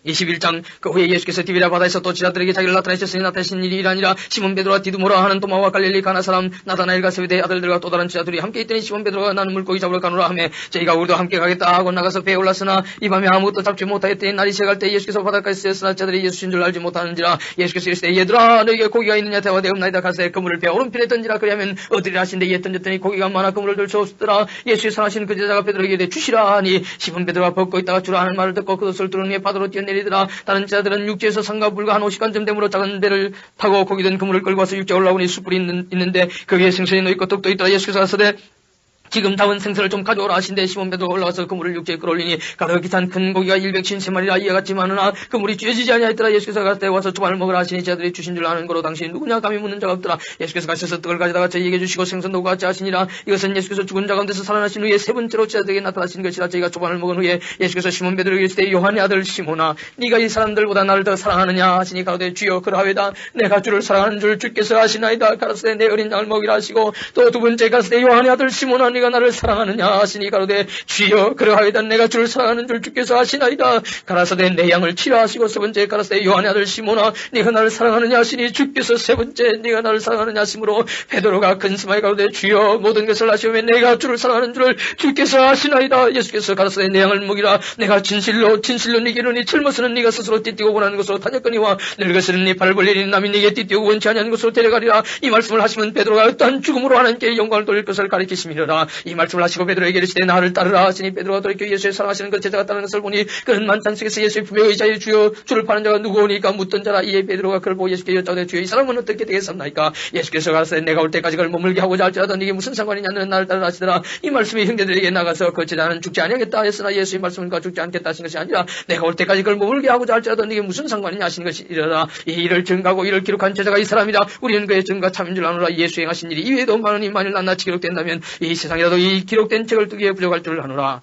21장 그 후에 예수께서 디비랴 바다에서 또 지자들에게 자기를 나타내셨으니 나타내신 일이 아니라 시몬 베드로와 디두모라 하는 도마와 갈릴리 가나 사람 나다나엘과 세베대의 아들들과 또 다른 지자들이 함께 있더니 시몬 베드로가 나는 물고기 잡으러 가노라 하며 저희가 우리도 함께 가겠다 하고 나가서 배에 올랐으나 이 밤에 아무것도 잡지 못하였더니 날이 새갈 때 예수께서 바닷가에 쓰였으나 자들이 예수신 줄 알지 못하는지라. 예수께서 이르시되 얘들아 너에게 고기가 있느냐 대화되 없나이다. 가서 그물을 배 오른편에 던지라. 그리하면 얻으리라 하신데 이에 던졌더니 고기가 많아 그물을 들 수 없더라. 예수의 사랑하시는 그 제자가 베드로에게 이르되 주시라 하니 시몬 베드로가 벗고 있다가 주라 하는 말을 듣고 그것을 두른 위에 바다로 뛰어내리더라. 다른 자들은 육지에서 상가 불과 한 50간쯤 되므로 작은 배를 타고 고기 든 그물을 끌고 와서 육지에 올라오니 숯불이 있는데 그 위에 생선이 놓여 있고 떡도 있더라. 예수께서 가서되 지금 담은 생선을 좀 가져오라 하신데 시몬 베드로가 올라와서 그물을 육지에 끌어올리니 가득히 찬 큰 고기가 153마리라. 이와 같이 많으나 그물이 쥐어지지 아니하였더라. 예수께서 가서 와서 주반을 먹으라 하시니 제자들이 주신 줄 아는 거로 당신이 누구냐 감히 묻는 자가 없더라. 예수께서 가셔서 떡을 가져다가 저희에게 주시고 생선도 같이 하시니라. 이것은 예수께서 죽은 자 가운데서 살아나신 후에 세 번째로 제자들에게 나타나신 것이라. 저희가 주반을 먹은 후에 예수께서 시몬 베드로에게 이르시되 요한의 아들 시몬아 네가 이 사람들보다 나를 더 사랑하느냐 하시니 가로되 주여 그러하외다. 내가 주를 사랑하는 줄 주께서 아시나이다. 가로되 내 어린 양을 먹이라 하시고 또 두 번째 가로되 요한의 아들 시몬아 네가 나를 사랑하느냐 하시니 가로되 주여 그러하이다 내가 주를 사랑하는 줄 주께서 아시나이다. 가라사대 내 양을 치라 하시고 세 번째 가라사대 요한의 아들 시몬아 네가 나를 사랑하느냐 하시니 주께서 세 번째 네가 나를 사랑하느냐 하심으로 베드로가 근심하여 가로되 주여 모든 것을 아시오매 내가 주를 사랑하는 줄을 주께서 아시나이다. 예수께서 가라사대 내 양을 먹이라. 내가 진실로 네게 이르니 젊어서는 네가 스스로 띠띠고 원하는 것으로 다녔거니와 늙어서는 네 발을 벌리니 남이 네게 띠띠고 원치 아니하는 것으로 데려가리라. 이 말씀을 하시면 베드로가 어떠한 죽음으로 하나님께 영광을 돌릴 것을 가리키심이로라. 이 말씀을 하시고 베드로에게 이르시되 나를 따르라 하시니 베드로가 돌이켜 예수의 사랑하시는 그 제자가 따르는 것을 보니 그는 만찬 속에서 예수의 품에 의자에 주여 주를 파는 자가 누구오니까 묻던 자라. 이에 베드로가 그를 보고 예수께 여짜오되 주여 이 사람은 어떻게 되겠습니까? 예수께서 가라사대 내가 올 때까지 그를 머물게 하고자 할지라도 네게 무슨 상관이냐 너는 나를 따르라 하시더라. 이 말씀이 형제들에게 나가서 그 제자는 죽지 아니하겠다 했으나 예수의 말씀과 죽지 않겠다 하신 것이 아니라 내가 올 때까지 그걸 머물게 하고자 할지라도 네게 무슨 상관이냐 하신 것이니라. 이 일을 증가하고 이를 기록한 제자가 이 사람이라. 우리는 그의 증가 참인 줄 아노라. 예수 행하신 일이 이외에도 많으니 만일 낱낱이 기록된다면 이 세상이라도 이 기록된 책을 뜨기에 부족할 줄 아노라.